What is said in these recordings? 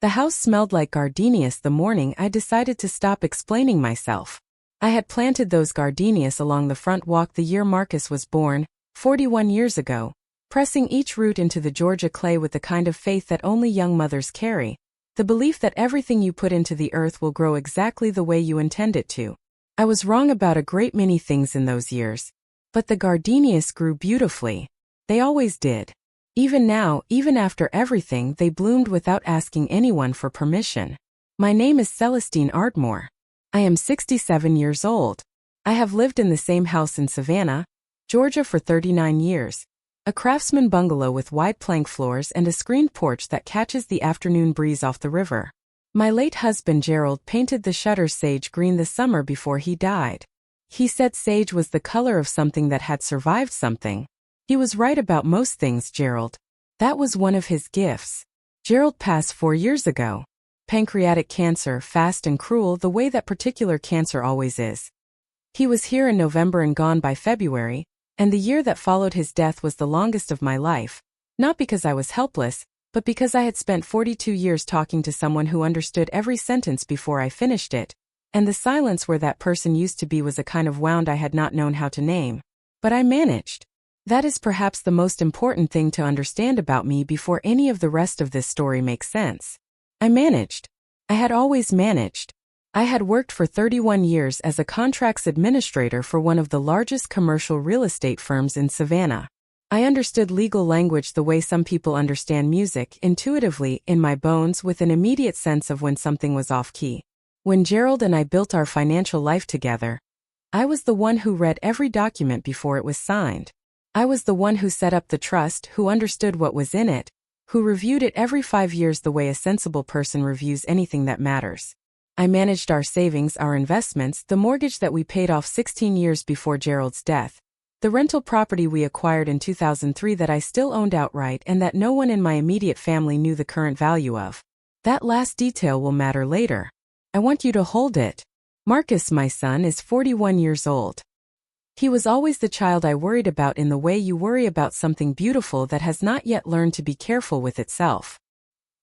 The house smelled like gardenias the morning I decided to stop explaining myself. I had planted those gardenias along the front walk the year Marcus was born, 41 years ago, pressing each root into the Georgia clay with the kind of faith that only young mothers carry, the belief that everything you put into the earth will grow exactly the way you intend it to. I was wrong about a great many things in those years. But the gardenias grew beautifully. They always did. Even now, even after everything, they bloomed without asking anyone for permission. My name is Celestine Ardmore. I am 67 years old. I have lived in the same house in Savannah, Georgia for 39 years. A craftsman bungalow with wide plank floors and a screened porch that catches the afternoon breeze off the river. My late husband Gerald painted the shutters sage green the summer before he died. He said sage was the color of something that had survived something. He was right about most things, Gerald. That was one of his gifts. Gerald passed 4 years ago. Pancreatic cancer, fast and cruel the way that particular cancer always is. He was here in November and gone by February, and the year that followed his death was the longest of my life, not because I was helpless, but because I had spent 42 years talking to someone who understood every sentence before I finished it, and the silence where that person used to be was a kind of wound I had not known how to name. But I managed. That is perhaps the most important thing to understand about me before any of the rest of this story makes sense. I managed. I had always managed. I had worked for 31 years as a contracts administrator for one of the largest commercial real estate firms in Savannah. I understood legal language the way some people understand music, intuitively, in my bones, with an immediate sense of when something was off-key. When Gerald and I built our financial life together, I was the one who read every document before it was signed. I was the one who set up the trust, who understood what was in it, who reviewed it every 5 years the way a sensible person reviews anything that matters. I managed our savings, our investments, the mortgage that we paid off 16 years before Gerald's death, the rental property we acquired in 2003 that I still owned outright and that no one in my immediate family knew the current value of. That last detail will matter later. I want you to hold it. Marcus, my son, is 41 years old. He was always the child I worried about in the way you worry about something beautiful that has not yet learned to be careful with itself.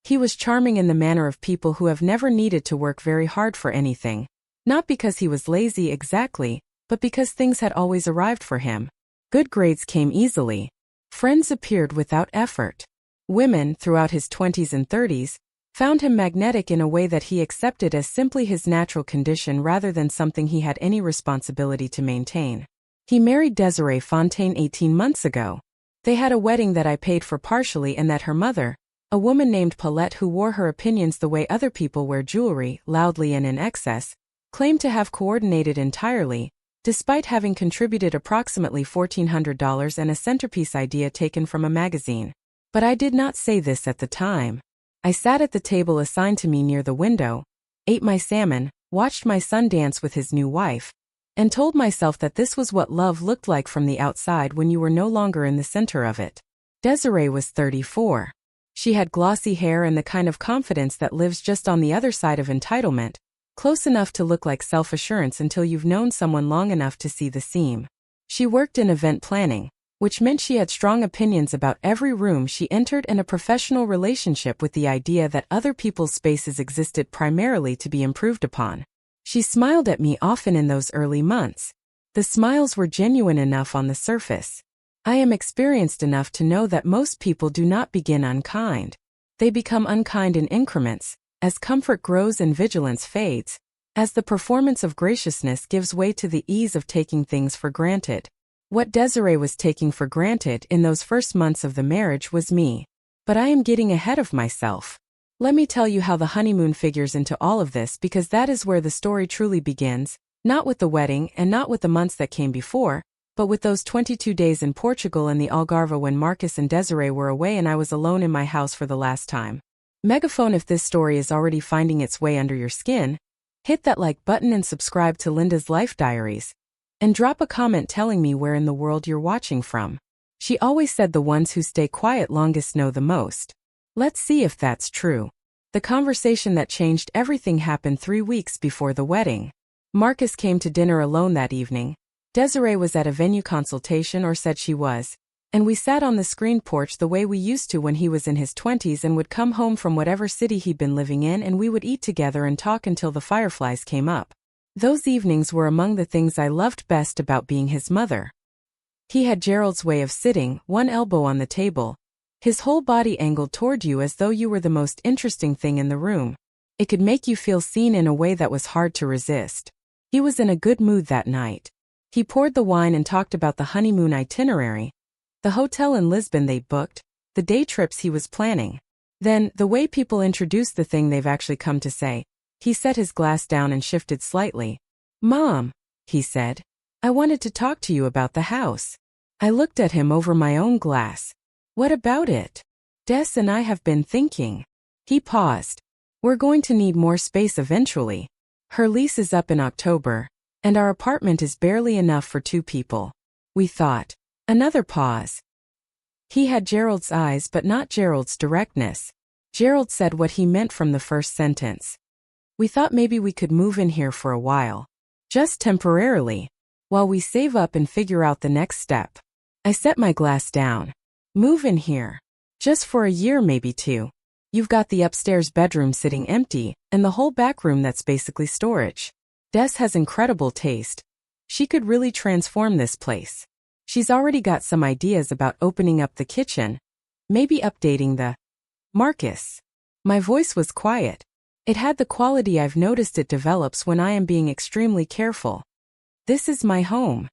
He was charming in the manner of people who have never needed to work very hard for anything, not because he was lazy exactly, but because things had always arrived for him. Good grades came easily. Friends appeared without effort. Women, throughout his 20s and 30s, found him magnetic in a way that he accepted as simply his natural condition rather than something he had any responsibility to maintain. He married Desiree Fontaine 18 months ago. They had a wedding that I paid for partially and that her mother, a woman named Paulette who wore her opinions the way other people wear jewelry, loudly and in excess, claimed to have coordinated entirely, despite having contributed approximately $1,400 and a centerpiece idea taken from a magazine. But I did not say this at the time. I sat at the table assigned to me near the window, ate my salmon, watched my son dance with his new wife, and told myself that this was what love looked like from the outside when you were no longer in the center of it. Desiree was 34. She had glossy hair and the kind of confidence that lives just on the other side of entitlement, close enough to look like self-assurance until you've known someone long enough to see the seam. She worked in event planning, which meant she had strong opinions about every room she entered and a professional relationship with the idea that other people's spaces existed primarily to be improved upon. She smiled at me often in those early months. The smiles were genuine enough on the surface. I am experienced enough to know that most people do not begin unkind. They become unkind in increments, as comfort grows and vigilance fades, as the performance of graciousness gives way to the ease of taking things for granted. What Desiree was taking for granted in those first months of the marriage was me. But I am getting ahead of myself. Let me tell you how the honeymoon figures into all of this, because that is where the story truly begins, not with the wedding and not with the months that came before, but with those 22 days in Portugal and the Algarve when Marcus and Desiree were away and I was alone in my house for the last time. Megaphone, if this story is already finding its way under your skin, hit that like button and subscribe to Linda's Life Diaries. And drop a comment telling me where in the world you're watching from. She always said the ones who stay quiet longest know the most. Let's see if that's true. The conversation that changed everything happened 3 weeks before the wedding. Marcus came to dinner alone that evening. Desiree was at a venue consultation, or said she was, And we sat on the screened porch the way we used to when he was in his 20s and would come home from whatever city he'd been living in, and we would eat together and talk until the fireflies came up. Those evenings were among the things I loved best about being his mother. He had Gerald's way of sitting, one elbow on the table, his whole body angled toward you as though you were the most interesting thing in the room. It could make you feel seen in a way that was hard to resist. He was in a good mood that night. He poured the wine and talked about the honeymoon itinerary, the hotel in Lisbon they'd booked, the day trips he was planning. Then, the way people introduce the thing they've actually come to say, he set his glass down and shifted slightly. "Mom," he said, "I wanted to talk to you about the house." I looked at him over my own glass. "What about it?" "Des and I have been thinking." He paused. "We're going to need more space eventually. Her lease is up in October, and our apartment is barely enough for 2 people. We thought." Another pause. He had Gerald's eyes but not Gerald's directness. Gerald said what he meant from the first sentence. "We thought maybe we could move in here for a while. Just temporarily. While we save up and figure out the next step." I set my glass down. "Move in here. Just for a year, maybe 2. You've got the upstairs bedroom sitting empty, and the whole back room that's basically storage. Des has incredible taste. She could really transform this place. She's already got some ideas about opening up the kitchen, maybe updating the..." "Marcus." My voice was quiet. It had the quality I've noticed it develops when I am being extremely careful. "This is my home."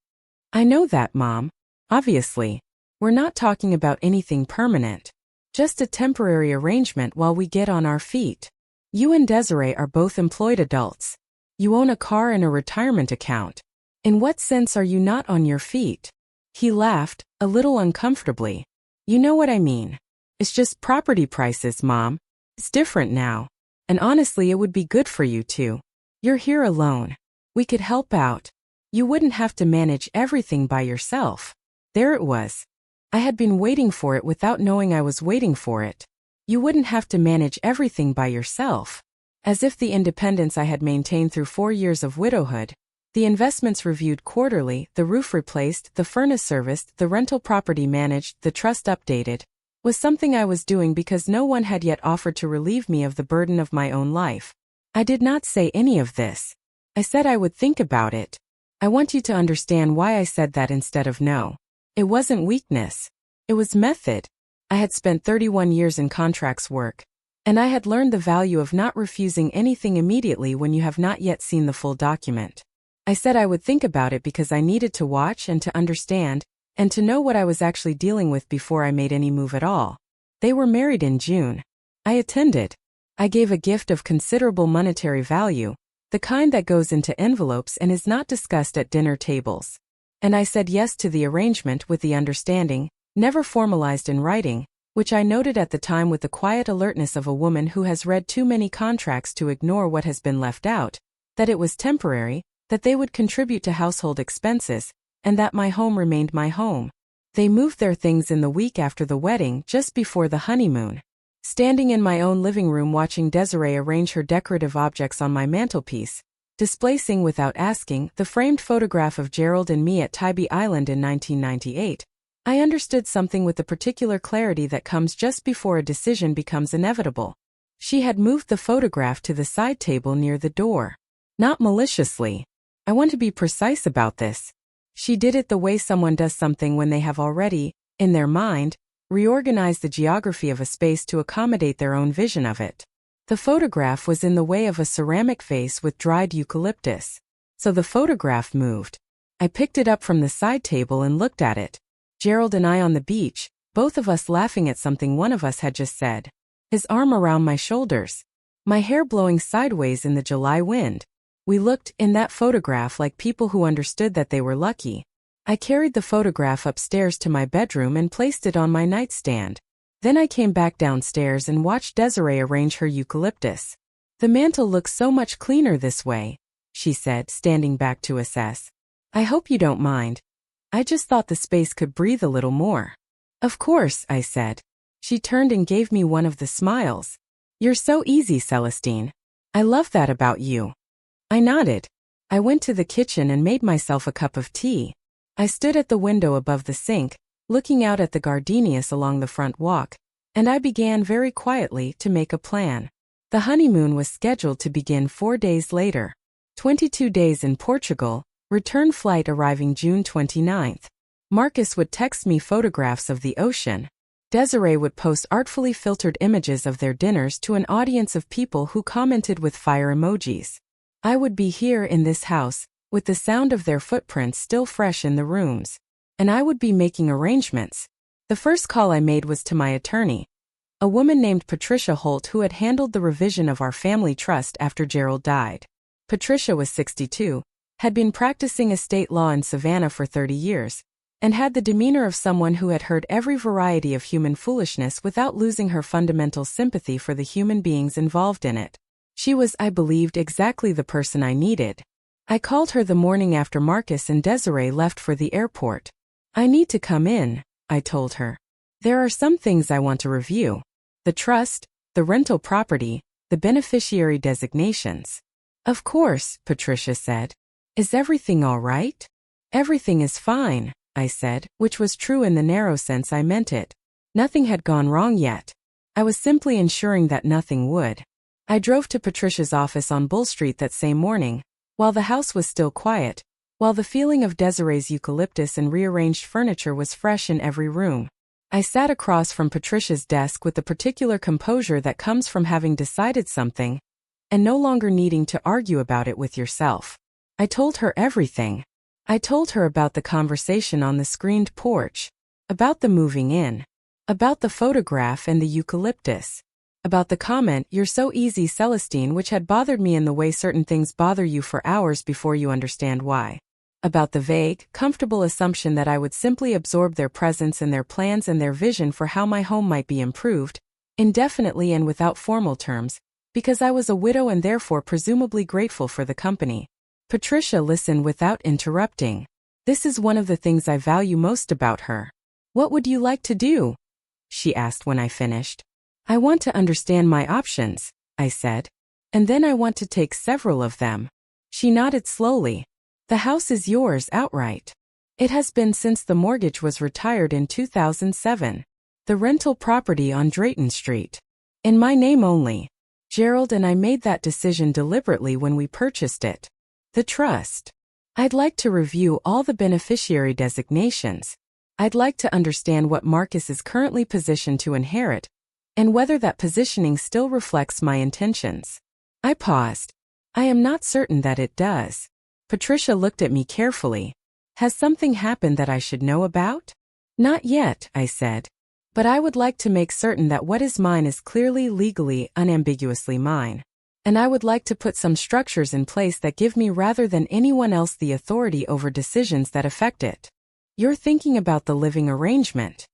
"I know that, Mom. Obviously. We're not talking about anything permanent. Just a temporary arrangement while we get on our feet. You and Desiree are both employed adults. You own a car and a retirement account. In what sense are you not on your feet?" He laughed, a little uncomfortably. "You know what I mean. It's just property prices, Mom. It's different now. And honestly, it would be good for you too. You're here alone. We could help out. You wouldn't have to manage everything by yourself." There it was. I had been waiting for it without knowing I was waiting for it. You wouldn't have to manage everything by yourself. As if the independence I had maintained through 4 years of widowhood, the investments reviewed quarterly, the roof replaced, the furnace serviced, the rental property managed, the trust updated, was something I was doing because no one had yet offered to relieve me of the burden of my own life. I did not say any of this. I said I would think about it. I want you to understand why I said that instead of no. It wasn't weakness. It was method. I had spent 31 years in contracts work, and I had learned the value of not refusing anything immediately when you have not yet seen the full document. I said I would think about it because I needed to watch and to understand, and to know what I was actually dealing with before I made any move at all. They were married in June. I attended. I gave a gift of considerable monetary value, the kind that goes into envelopes and is not discussed at dinner tables. And I said yes to the arrangement with the understanding, never formalized in writing, which I noted at the time with the quiet alertness of a woman who has read too many contracts to ignore what has been left out, that it was temporary, that they would contribute to household expenses, and that my home remained my home. They moved their things in the week after the wedding, just before the honeymoon. Standing in my own living room watching Desiree arrange her decorative objects on my mantelpiece, displacing without asking the framed photograph of Gerald and me at Tybee Island in 1998, I understood something with the particular clarity that comes just before a decision becomes inevitable. She had moved the photograph to the side table near the door. Not maliciously. I want to be precise about this. She did it the way someone does something when they have already, in their mind, reorganized the geography of a space to accommodate their own vision of it. The photograph was in the way of a ceramic vase with dried eucalyptus. So the photograph moved. I picked it up from the side table and looked at it. Gerald and I on the beach, both of us laughing at something one of us had just said. His arm around my shoulders. My hair blowing sideways in the July wind. We looked, in that photograph, like people who understood that they were lucky. I carried the photograph upstairs to my bedroom and placed it on my nightstand. Then I came back downstairs and watched Desiree arrange her eucalyptus. "The mantel looks so much cleaner this way," she said, standing back to assess. "I hope you don't mind. I just thought the space could breathe a little more." "Of course," I said. She turned and gave me one of the smiles. "You're so easy, Celestine. I love that about you." I nodded. I went to the kitchen and made myself a cup of tea. I stood at the window above the sink, looking out at the gardenias along the front walk, and I began very quietly to make a plan. The honeymoon was scheduled to begin 4 days later. 22 days in Portugal, return flight arriving June 29th. Marcus would text me photographs of the ocean. Desiree would post artfully filtered images of their dinners to an audience of people who commented with fire emojis. I would be here in this house, with the sound of their footprints still fresh in the rooms. And I would be making arrangements. The first call I made was to my attorney, a woman named Patricia Holt who had handled the revision of our family trust after Gerald died. Patricia was 62, had been practicing estate law in Savannah for 30 years, and had the demeanor of someone who had heard every variety of human foolishness without losing her fundamental sympathy for the human beings involved in it. She was, I believed, exactly the person I needed. I called her the morning after Marcus and Desiree left for the airport. "I need to come in," I told her. "There are some things I want to review. The trust, the rental property, the beneficiary designations." "Of course," Patricia said. "Is everything all right?" "Everything is fine," I said, which was true in the narrow sense I meant it. Nothing had gone wrong yet. I was simply ensuring that nothing would. I drove to Patricia's office on Bull Street that same morning, while the house was still quiet, while the feeling of Desiree's eucalyptus and rearranged furniture was fresh in every room. I sat across from Patricia's desk with the particular composure that comes from having decided something, and no longer needing to argue about it with yourself. I told her everything. I told her about the conversation on the screened porch, about the moving in, about the photograph and the eucalyptus, about the comment, "You're so easy, Celestine," which had bothered me in the way certain things bother you for hours before you understand why, about the vague, comfortable assumption that I would simply absorb their presence and their plans and their vision for how my home might be improved, indefinitely and without formal terms, because I was a widow and therefore presumably grateful for the company. Patricia listened without interrupting. "This is one of the things I value most about her." "What would you like to do?" she asked when I finished. "I want to understand my options," I said. "And then I want to take several of them." She nodded slowly. "The house is yours outright. It has been since the mortgage was retired in 2007. The rental property on Drayton Street. In my name only. Gerald and I made that decision deliberately when we purchased it. The trust. I'd like to review all the beneficiary designations. I'd like to understand what Marcus is currently positioned to inherit, and whether that positioning still reflects my intentions." I paused. "I am not certain that it does." Patricia looked at me carefully. "Has something happened that I should know about?" "Not yet," I said. "But I would like to make certain that what is mine is clearly, legally, unambiguously mine. And I would like to put some structures in place that give me rather than anyone else the authority over decisions that affect it." "You're thinking about the living arrangement."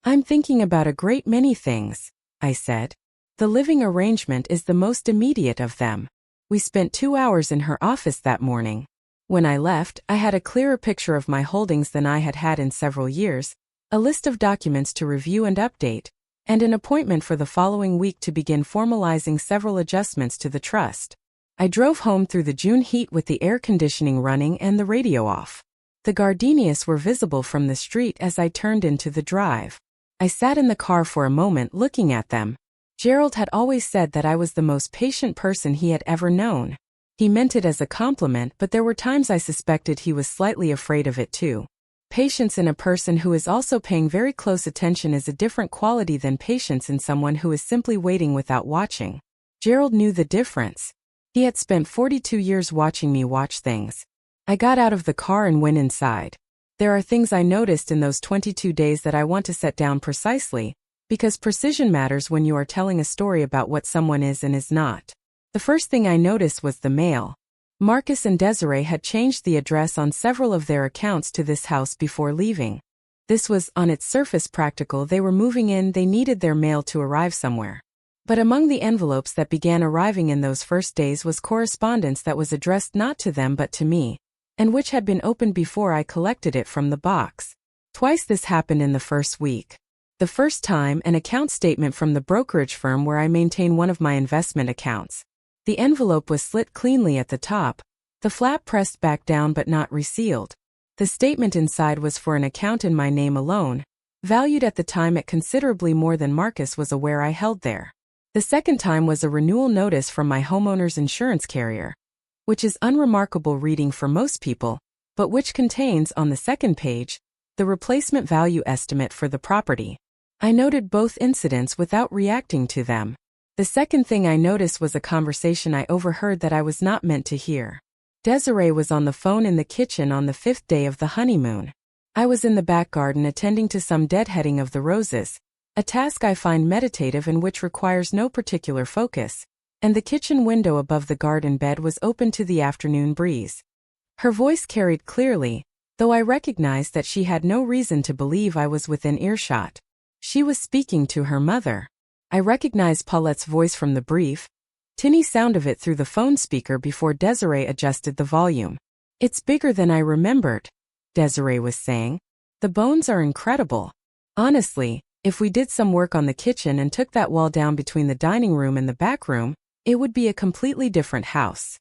"I'm thinking about a great many things," I said. "The living arrangement is the most immediate of them." We spent 2 hours in her office that morning. When I left, I had a clearer picture of my holdings than I had had in several years, a list of documents to review and update, and an appointment for the following week to begin formalizing several adjustments to the trust. I drove home through the June heat with the air conditioning running and the radio off. The gardenias were visible from the street as I turned into the drive. I sat in the car for a moment looking at them. Gerald had always said that I was the most patient person he had ever known. He meant it as a compliment, but there were times I suspected he was slightly afraid of it too. Patience in a person who is also paying very close attention is a different quality than patience in someone who is simply waiting without watching. Gerald knew the difference. He had spent 42 years watching me watch things. I got out of the car and went inside. There are things I noticed in those 22 days that I want to set down precisely, because precision matters when you are telling a story about what someone is and is not. The first thing I noticed was the mail. Marcus and Desiree had changed the address on several of their accounts to this house before leaving. This was, on its surface, practical. They were moving in, they needed their mail to arrive somewhere. But among the envelopes that began arriving in those first days was correspondence that was addressed not to them but to me, and which had been opened before I collected it from the box. Twice this happened in the first week. The first time, an account statement from the brokerage firm where I maintain one of my investment accounts. The envelope was slit cleanly at the top, the flap pressed back down but not resealed. The statement inside was for an account in my name alone, valued at the time at considerably more than Marcus was aware I held there. The second time was a renewal notice from my homeowner's insurance carrier, which is unremarkable reading for most people, but which contains, on the second page, the replacement value estimate for the property. I noted both incidents without reacting to them. The second thing I noticed was a conversation I overheard that I was not meant to hear. Desiree was on the phone in the kitchen on the 5th day of the honeymoon. I was in the back garden attending to some deadheading of the roses, a task I find meditative and which requires no particular focus, and the kitchen window above the garden bed was open to the afternoon breeze. Her voice carried clearly, though I recognized that she had no reason to believe I was within earshot. She was speaking to her mother. I recognized Paulette's voice from the brief, tinny sound of it through the phone speaker before Desiree adjusted the volume. "It's bigger than I remembered," Desiree was saying. "The bones are incredible. Honestly, if we did some work on the kitchen and took that wall down between the dining room and the back room, it would be a completely different house."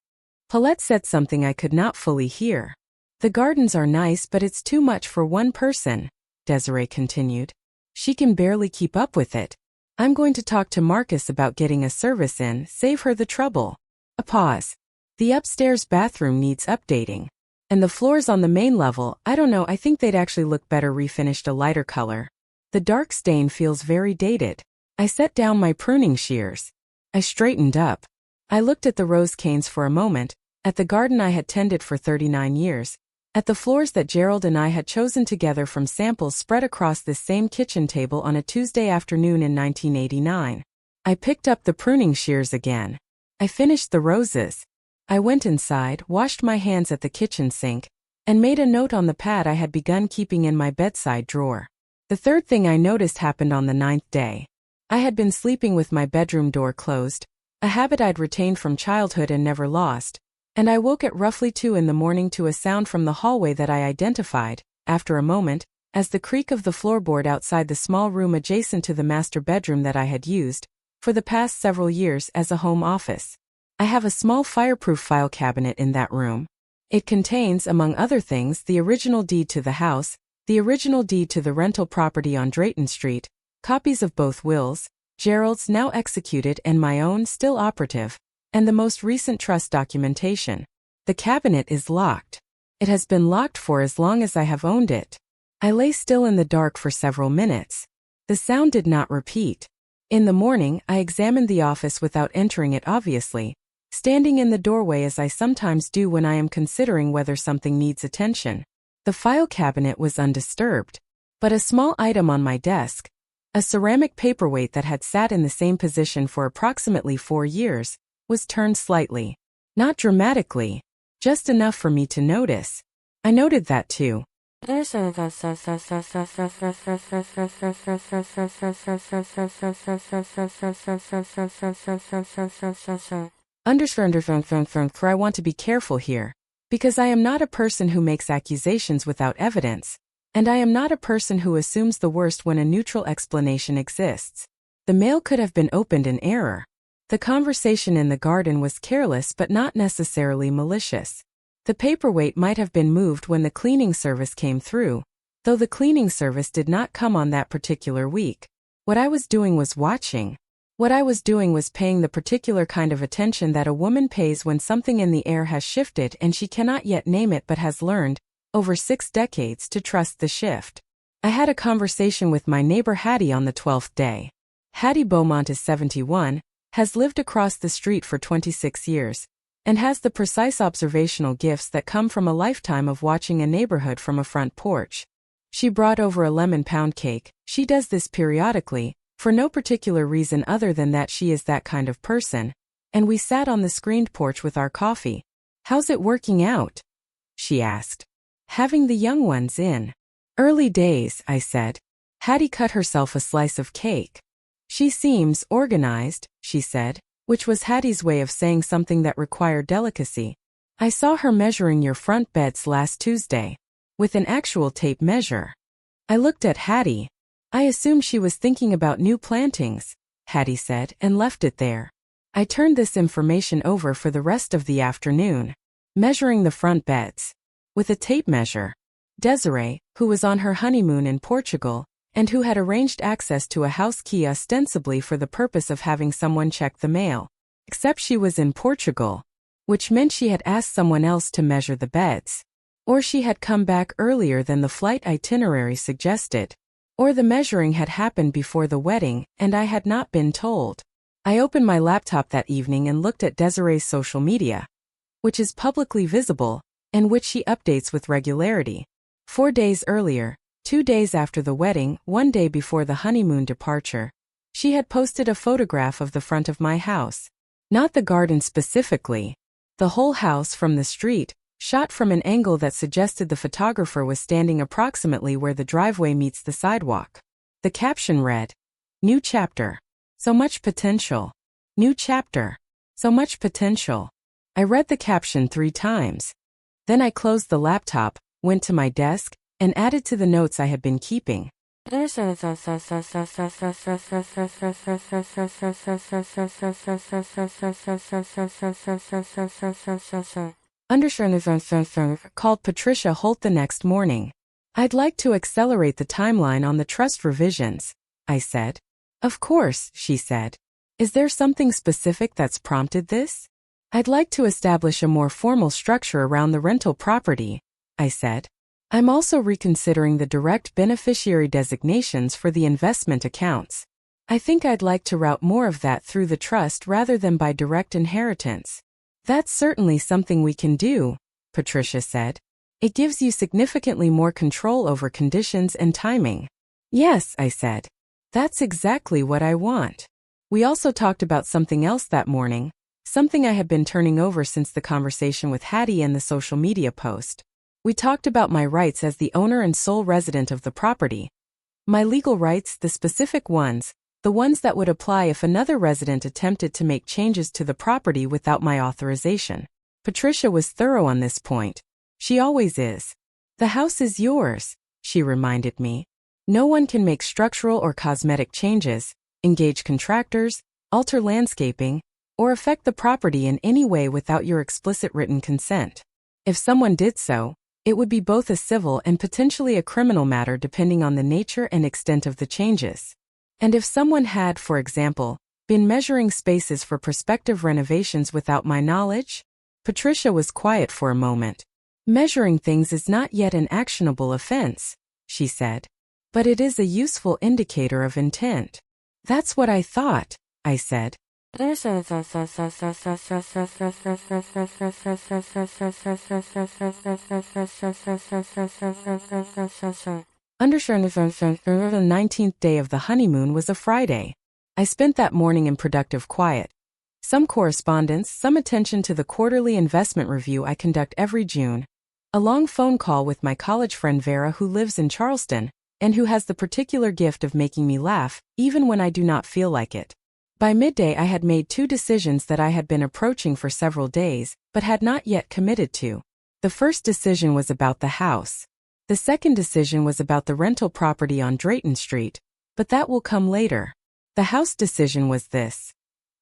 Paulette said something I could not fully hear. "The gardens are nice, but it's too much for one person," Desiree continued. "She can barely keep up with it. I'm going to talk to Marcus about getting a service in, save her the trouble." A pause. "The upstairs bathroom needs updating. And the floors on the main level, I don't know, I think they'd actually look better refinished a lighter color. The dark stain feels very dated." I set down my pruning shears. I straightened up. I looked at the rose canes for a moment, at the garden I had tended for 39 years, at the floors that Gerald and I had chosen together from samples spread across this same kitchen table on a Tuesday afternoon in 1989. I picked up the pruning shears again. I finished the roses. I went inside, washed my hands at the kitchen sink, and made a note on the pad I had begun keeping in my bedside drawer. The third thing I noticed happened on the 9th day. I had been sleeping with my bedroom door closed, a habit I'd retained from childhood and never lost, and I woke at roughly 2 in the morning to a sound from the hallway that I identified, after a moment, as the creak of the floorboard outside the small room adjacent to the master bedroom that I had used, for the past several years, as a home office. I have a small fireproof file cabinet in that room. It contains, among other things, the original deed to the house, the original deed to the rental property on Drayton Street, copies of both wills, Gerald's now executed and my own still operative, and the most recent trust documentation. The cabinet is locked. It has been locked for as long as I have owned it. I lay still in the dark for several minutes. The sound did not repeat. In the morning, I examined the office without entering it obviously, standing in the doorway as I sometimes do when I am considering whether something needs attention. The file cabinet was undisturbed, but a small item on my desk, a ceramic paperweight that had sat in the same position for approximately 4 years, was turned slightly. Not dramatically, just enough for me to notice. I noted that too. For I want to be careful here, because I am not a person who makes accusations without evidence, and I am not a person who assumes the worst when a neutral explanation exists. The mail could have been opened in error. The conversation in the garden was careless but not necessarily malicious. The paperweight might have been moved when the cleaning service came through, though the cleaning service did not come on that particular week. What I was doing was watching. What I was doing was paying the particular kind of attention that a woman pays when something in the air has shifted and she cannot yet name it but has learned, over 6 decades, to trust the shift. I had a conversation with my neighbor Hattie on the 12th day. Hattie Beaumont is 71, has lived across the street for 26 years, and has the precise observational gifts that come from a lifetime of watching a neighborhood from a front porch. She brought over a lemon pound cake. She does this periodically, for no particular reason other than that she is that kind of person, and we sat on the screened porch with our coffee. "How's it working out?" she asked. "Having the young ones in." "Early days," I said. Hattie cut herself a slice of cake. "She seems organized," she said, which was Hattie's way of saying something that required delicacy. "I saw her measuring your front beds last Tuesday, with an actual tape measure." I looked at Hattie. "I assumed she was thinking about new plantings," Hattie said, and left it there. I turned this information over for the rest of the afternoon. Measuring the front beds. With a tape measure. Desiree, who was on her honeymoon in Portugal, and who had arranged access to a house key ostensibly for the purpose of having someone check the mail. Except she was in Portugal, which meant she had asked someone else to measure the beds. Or she had come back earlier than the flight itinerary suggested. Or the measuring had happened before the wedding, and I had not been told. I opened my laptop that evening and looked at Desiree's social media, which is publicly visible, and which she updates with regularity. 4 days earlier, 2 days after the wedding, 1 day before the honeymoon departure, she had posted a photograph of the front of my house. Not the garden specifically. The whole house from the street, shot from an angle that suggested the photographer was standing approximately where the driveway meets the sidewalk. The caption read, "New chapter. So much potential. New chapter. So much potential." I read the caption 3 times. Then I closed the laptop, went to my desk, and added to the notes I had been keeping. Called Patricia Holt the next morning. "I'd like to accelerate the timeline on the trust revisions," I said. "Of course," she said. "Is there something specific that's prompted this?" "I'd like to establish a more formal structure around the rental property," I said. "I'm also reconsidering the direct beneficiary designations for the investment accounts. I think I'd like to route more of that through the trust rather than by direct inheritance." "That's certainly something we can do," Patricia said. "It gives you significantly more control over conditions and timing." "Yes," I said. "That's exactly what I want." We also talked about something else that morning, something I had been turning over since the conversation with Hattie and the social media post. We talked about my rights as the owner and sole resident of the property. My legal rights, the specific ones, the ones that would apply if another resident attempted to make changes to the property without my authorization. Patricia was thorough on this point. She always is. "The house is yours," she reminded me. "No one can make structural or cosmetic changes, engage contractors, alter landscaping, or affect the property in any way without your explicit written consent. If someone did so, it would be both a civil and potentially a criminal matter depending on the nature and extent of the changes. And if someone had, for example, been measuring spaces for prospective renovations without my knowledge?" Patricia was quiet for a moment. "Measuring things is not yet an actionable offense," she said. "But it is a useful indicator of intent." "That's what I thought," I said. The 19th day of the honeymoon was a Friday. I spent that morning in productive quiet. Some correspondence, some attention to the quarterly investment review I conduct every June, a long phone call with my college friend Vera who lives in Charleston, and who has the particular gift of making me laugh, even when I do not feel like it. By midday I had made 2 decisions that I had been approaching for several days, but had not yet committed to. The first decision was about the house. The second decision was about the rental property on Drayton Street, but that will come later. The house decision was this.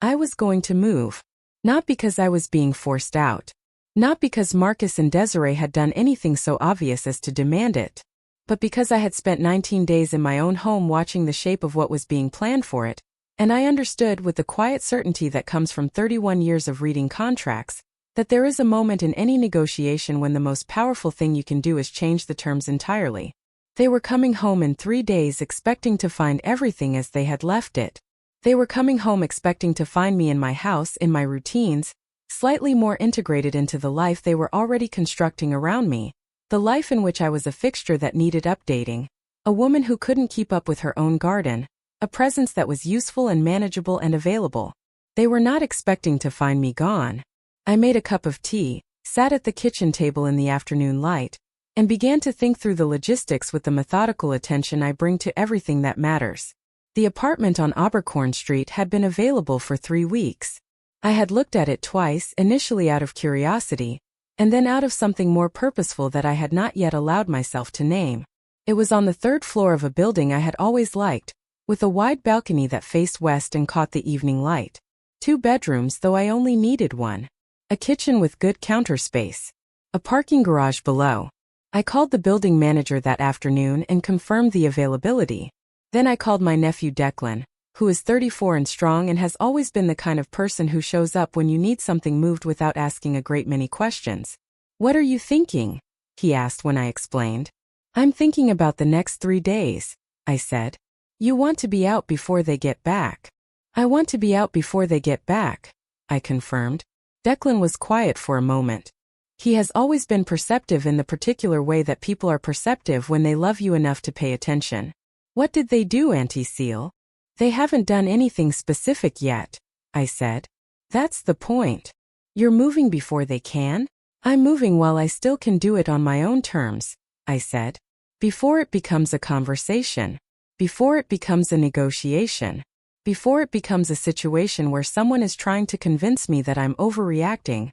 I was going to move. Not because I was being forced out. Not because Marcus and Desiree had done anything so obvious as to demand it. But because I had spent 19 days in my own home watching the shape of what was being planned for it, and I understood with the quiet certainty that comes from 31 years of reading contracts, that there is a moment in any negotiation when the most powerful thing you can do is change the terms entirely. They were coming home in 3 days expecting to find everything as they had left it. They were coming home expecting to find me in my house, in my routines, slightly more integrated into the life they were already constructing around me, the life in which I was a fixture that needed updating, a woman who couldn't keep up with her own garden, a presence that was useful and manageable and available. They were not expecting to find me gone. I made a cup of tea, sat at the kitchen table in the afternoon light, and began to think through the logistics with the methodical attention I bring to everything that matters. The apartment on Abercorn Street had been available for 3 weeks. I had looked at it twice, initially out of curiosity, and then out of something more purposeful that I had not yet allowed myself to name. It was on the 3rd floor of a building I had always liked, with a wide balcony that faced west and caught the evening light. 2 bedrooms, though I only needed one. A kitchen with good counter space. A parking garage below. I called the building manager that afternoon and confirmed the availability. Then I called my nephew Declan, who is 34 and strong and has always been the kind of person who shows up when you need something moved without asking a great many questions. "What are you thinking?" he asked when I explained. "I'm thinking about the next 3 days," I said. "You want to be out before they get back." "I want to be out before they get back," I confirmed. Declan was quiet for a moment. He has always been perceptive in the particular way that people are perceptive when they love you enough to pay attention. "What did they do, Auntie Seal?" "They haven't done anything specific yet," I said. "That's the point. You're moving before they can?" "I'm moving while I still can do it on my own terms," I said. "Before it becomes a conversation. Before it becomes a negotiation. Before it becomes a situation where someone is trying to convince me that I'm overreacting,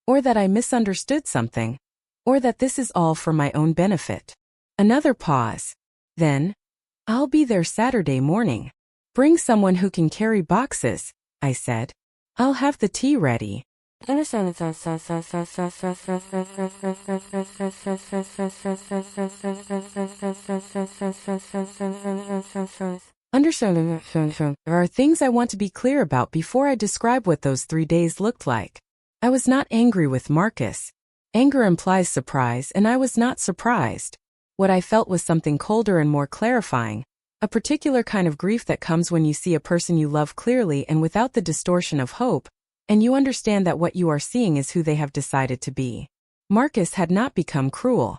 or that I misunderstood something, or that this is all for my own benefit." Another pause. Then, "I'll be there Saturday morning. Bring someone who can carry boxes," I said. "I'll have the tea ready." There are things I want to be clear about before I describe what those 3 days looked like. I was not angry with Marcus. Anger implies surprise, and I was not surprised. What I felt was something colder and more clarifying, a particular kind of grief that comes when you see a person you love clearly and without the distortion of hope, and you understand that what you are seeing is who they have decided to be. Marcus had not become cruel.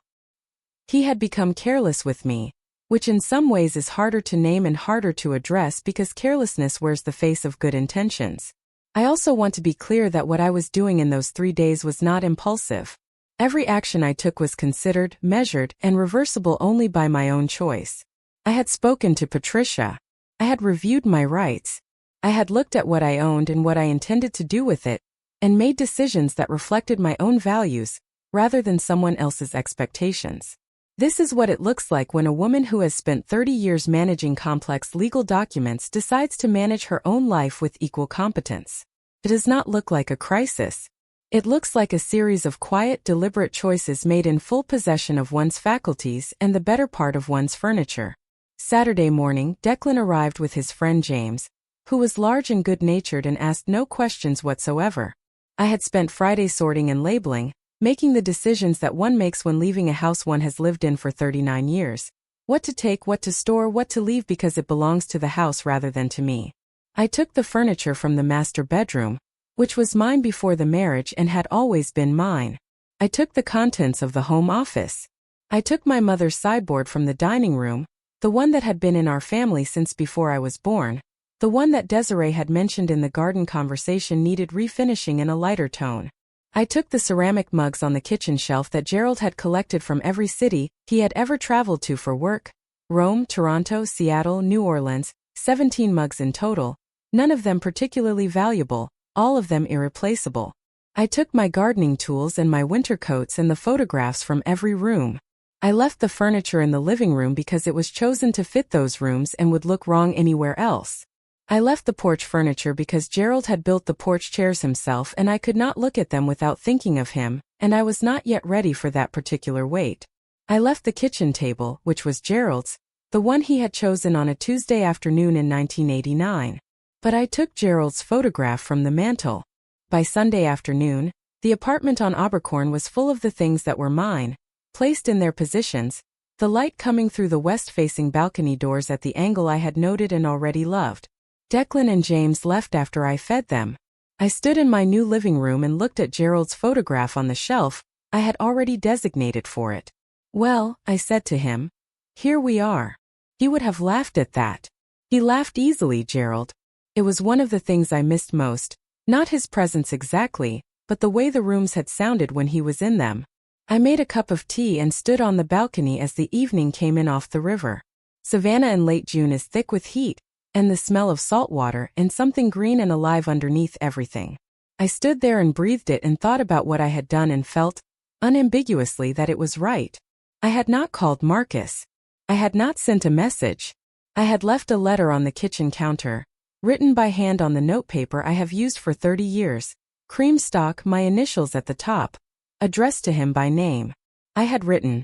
He had become careless with me, which in some ways is harder to name and harder to address because carelessness wears the face of good intentions. I also want to be clear that what I was doing in those 3 days was not impulsive. Every action I took was considered, measured, and reversible only by my own choice. I had spoken to Patricia. I had reviewed my rights. I had looked at what I owned and what I intended to do with it, and made decisions that reflected my own values, rather than someone else's expectations. This is what it looks like when a woman who has spent 30 years managing complex legal documents decides to manage her own life with equal competence. It does not look like a crisis. It looks like a series of quiet, deliberate choices made in full possession of one's faculties and the better part of one's furniture. Saturday morning, Declan arrived with his friend James, who was large and good-natured and asked no questions whatsoever. I had spent Friday sorting and labeling, making the decisions that one makes when leaving a house one has lived in for 39 years. What to take, what to store, what to leave because it belongs to the house rather than to me. I took the furniture from the master bedroom, which was mine before the marriage and had always been mine. I took the contents of the home office. I took my mother's sideboard from the dining room, the one that had been in our family since before I was born, the one that Desiree had mentioned in the garden conversation needed refinishing in a lighter tone. I took the ceramic mugs on the kitchen shelf that Gerald had collected from every city he had ever traveled to for work: Rome, Toronto, Seattle, New Orleans, 17 mugs in total, none of them particularly valuable, all of them irreplaceable. I took my gardening tools and my winter coats and the photographs from every room. I left the furniture in the living room because it was chosen to fit those rooms and would look wrong anywhere else. I left the porch furniture because Gerald had built the porch chairs himself and I could not look at them without thinking of him, and I was not yet ready for that particular weight. I left the kitchen table, which was Gerald's, the one he had chosen on a Tuesday afternoon in 1989. But I took Gerald's photograph from the mantel. By Sunday afternoon, the apartment on Abercorn was full of the things that were mine, placed in their positions, the light coming through the west-facing balcony doors at the angle I had noted and already loved. Declan and James left after I fed them. I stood in my new living room and looked at Gerald's photograph on the shelf I had already designated for it. "Well," I said to him, "here we are." He would have laughed at that. He laughed easily, Gerald. It was one of the things I missed most, not his presence exactly, but the way the rooms had sounded when he was in them. I made a cup of tea and stood on the balcony as the evening came in off the river. Savannah in late June is thick with heat, and the smell of salt water and something green and alive underneath everything. I stood there and breathed it and thought about what I had done and felt, unambiguously, that it was right. I had not called Marcus. I had not sent a message. I had left a letter on the kitchen counter, written by hand on the notepaper I have used for 30 years, cream stock, my initials at the top, addressed to him by name. I had written,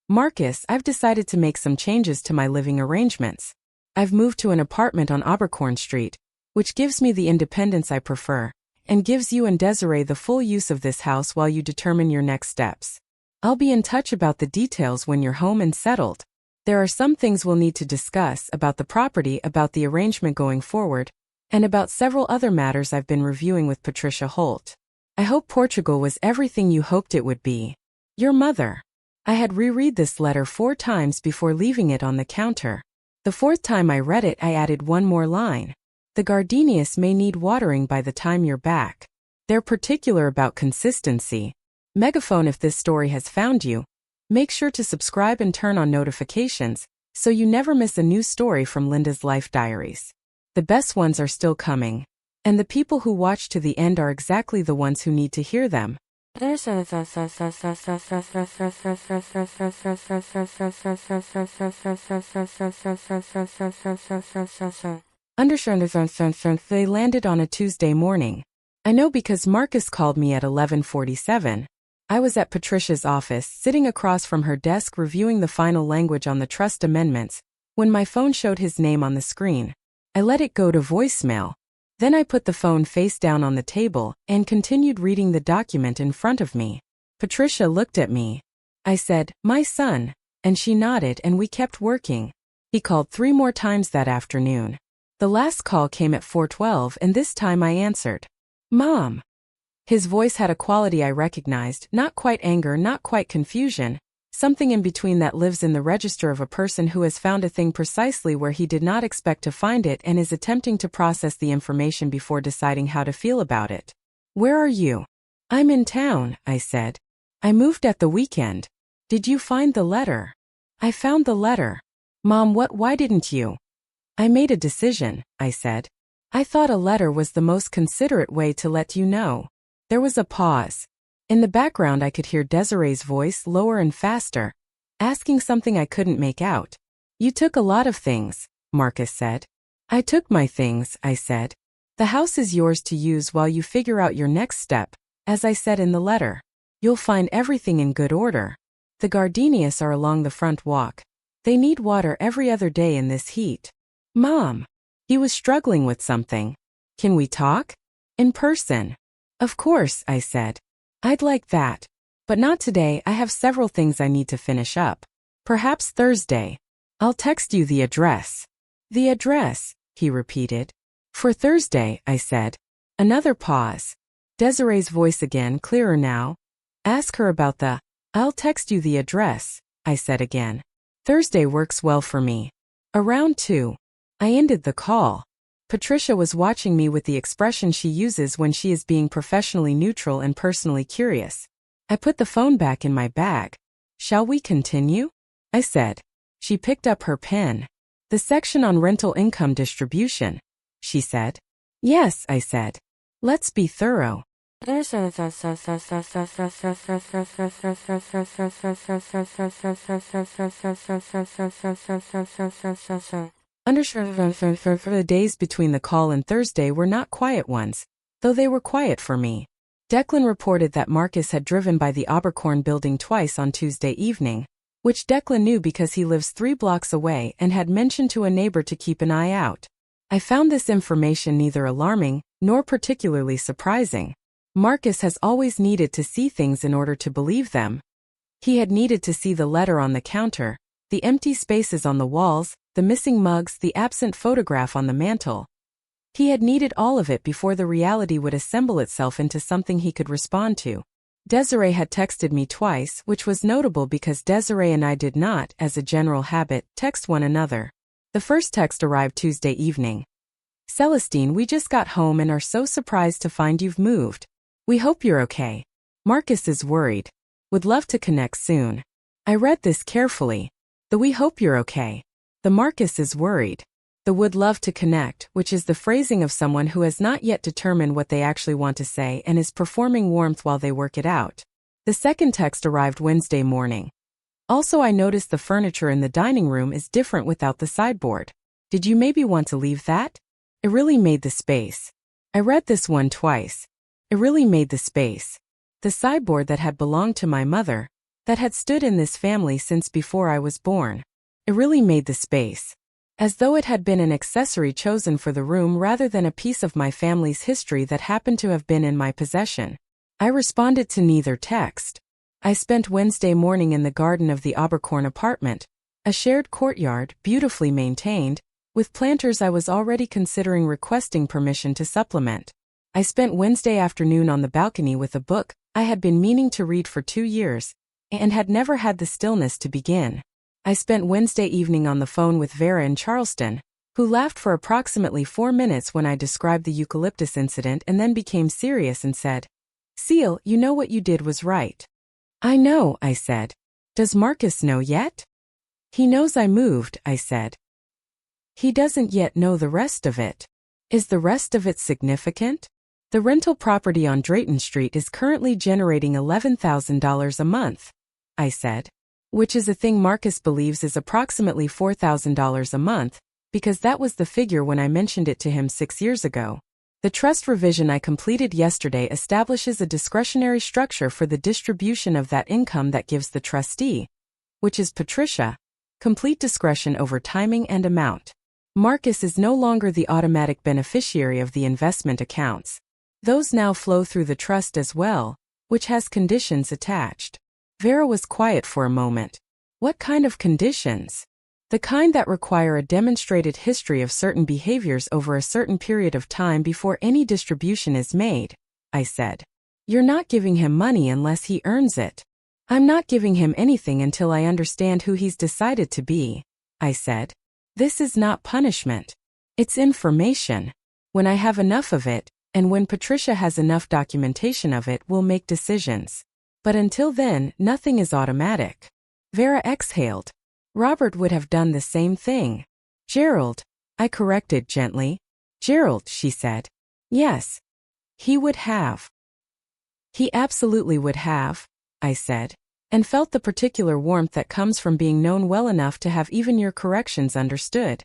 "Marcus, I've decided to make some changes to my living arrangements. I've moved to an apartment on Abercorn Street, which gives me the independence I prefer, and gives you and Desiree the full use of this house while you determine your next steps. I'll be in touch about the details when you're home and settled. There are some things we'll need to discuss about the property, about the arrangement going forward, and about several other matters I've been reviewing with Patricia Holt. I hope Portugal was everything you hoped it would be. Your mother. I had reread this letter 4 times before leaving it on the counter. The 4th time I read it, I added one more line. The gardenias may need watering by the time you're back. They're particular about consistency. Megaphone, if this story has found you, make sure to subscribe and turn on notifications so you never miss a new story from Linda's Life Diaries. The best ones are still coming, and the people who watch to the end are exactly the ones who need to hear them. They landed on a Tuesday morning. I know because Marcus called me at 11:47. I was at Patricia's office, sitting across from her desk reviewing the final language on the trust amendments, when my phone showed his name on the screen. I let it go to voicemail. Then I put the phone face down on the table and continued reading the document in front of me. Patricia looked at me. I said, "My son," and she nodded, and we kept working. He called 3 more times that afternoon. The last call came at 4:12, and this time I answered. "Mom." His voice had a quality I recognized, not quite anger, not quite confusion, something in between that lives in the register of a person who has found a thing precisely where he did not expect to find it and is attempting to process the information before deciding how to feel about it. "Where are you?" "I'm in town," I said. "I moved at the weekend." "Did you find the letter?" "I found the letter." "Mom, why didn't you?" "I made a decision," I said. "I thought a letter was the most considerate way to let you know." There was a pause. In the background I could hear Desiree's voice, lower and faster, asking something I couldn't make out. "You took a lot of things," Marcus said. "I took my things," I said. "The house is yours to use while you figure out your next step, as I said in the letter. You'll find everything in good order. The gardenias are along the front walk. They need water every other day in this heat." "Mom." He was struggling with something. "Can we talk?" "In person." "Of course," I said. "I'd like that. But not today, I have several things I need to finish up. Perhaps Thursday. I'll text you the address." "The address," he repeated. "For Thursday," I said. Another pause. Desiree's voice again, clearer now. "Ask her about the—" "I'll text you the address," I said again. "Thursday works well for me. Around 2. I ended the call. Patricia was watching me with the expression she uses when she is being professionally neutral and personally curious. I put the phone back in my bag. "Shall we continue?" I said. She picked up her pen. "The section on rental income distribution," she said. "Yes," I said. "Let's be thorough." The days between the call and Thursday were not quiet ones, though they were quiet for me. Declan reported that Marcus had driven by the Abercorn building twice on Tuesday evening, which Declan knew because he lives 3 blocks away and had mentioned to a neighbor to keep an eye out. I found this information neither alarming nor particularly surprising. Marcus has always needed to see things in order to believe them. He had needed to see the letter on the counter, the empty spaces on the walls, the missing mugs, the absent photograph on the mantel. He had needed all of it before the reality would assemble itself into something he could respond to. Desiree had texted me twice, which was notable because Desiree and I did not, as a general habit, text one another. The first text arrived Tuesday evening. "Celestine, we just got home and are so surprised to find you've moved. We hope you're okay. Marcus is worried. Would love to connect soon." I read this carefully. The "we hope you're okay." The Marcus is worried. The "would love to connect," which is the phrasing of someone who has not yet determined what they actually want to say and is performing warmth while they work it out. The second text arrived Wednesday morning. "Also, I noticed the furniture in the dining room is different without the sideboard. Did you maybe want to leave that? It really made the space." I read this one twice. It really made the space. The sideboard that had belonged to my mother, that had stood in this family since before I was born. It really made the space. as though it had been an accessory chosen for the room rather than a piece of my family's history that happened to have been in my possession. I responded to neither text. I spent Wednesday morning in the garden of the Abercorn apartment, a shared courtyard, beautifully maintained, with planters I was already considering requesting permission to supplement. I spent Wednesday afternoon on the balcony with a book I had been meaning to read for 2 years, and had never had the stillness to begin. I spent Wednesday evening on the phone with Vera in Charleston, who laughed for approximately 4 minutes when I described the eucalyptus incident and then became serious and said, "Seal, you know what you did was right." "I know," I said. "Does Marcus know yet?" "He knows I moved," I said. "He doesn't yet know the rest of it." "Is the rest of it significant?" "The rental property on Drayton Street is currently generating $11,000 a month," I said. "Which is a thing Marcus believes is approximately $4,000 a month, because that was the figure when I mentioned it to him 6 years ago. The trust revision I completed yesterday establishes a discretionary structure for the distribution of that income that gives the trustee, which is Patricia, complete discretion over timing and amount. Marcus is no longer the automatic beneficiary of the investment accounts. Those now flow through the trust as well, which has conditions attached." Vera was quiet for a moment. "What kind of conditions?" "The kind that require a demonstrated history of certain behaviors over a certain period of time before any distribution is made," I said. "You're not giving him money unless he earns it." "I'm not giving him anything until I understand who he's decided to be," I said. "This is not punishment. It's information. When I have enough of it, and when Patricia has enough documentation of it, we'll make decisions. But until then, nothing is automatic." Vera exhaled. "Robert would have done the same thing." "Gerald," I corrected gently. "Gerald," she said. "Yes. He would have." "He absolutely would have," I said, and felt the particular warmth that comes from being known well enough to have even your corrections understood.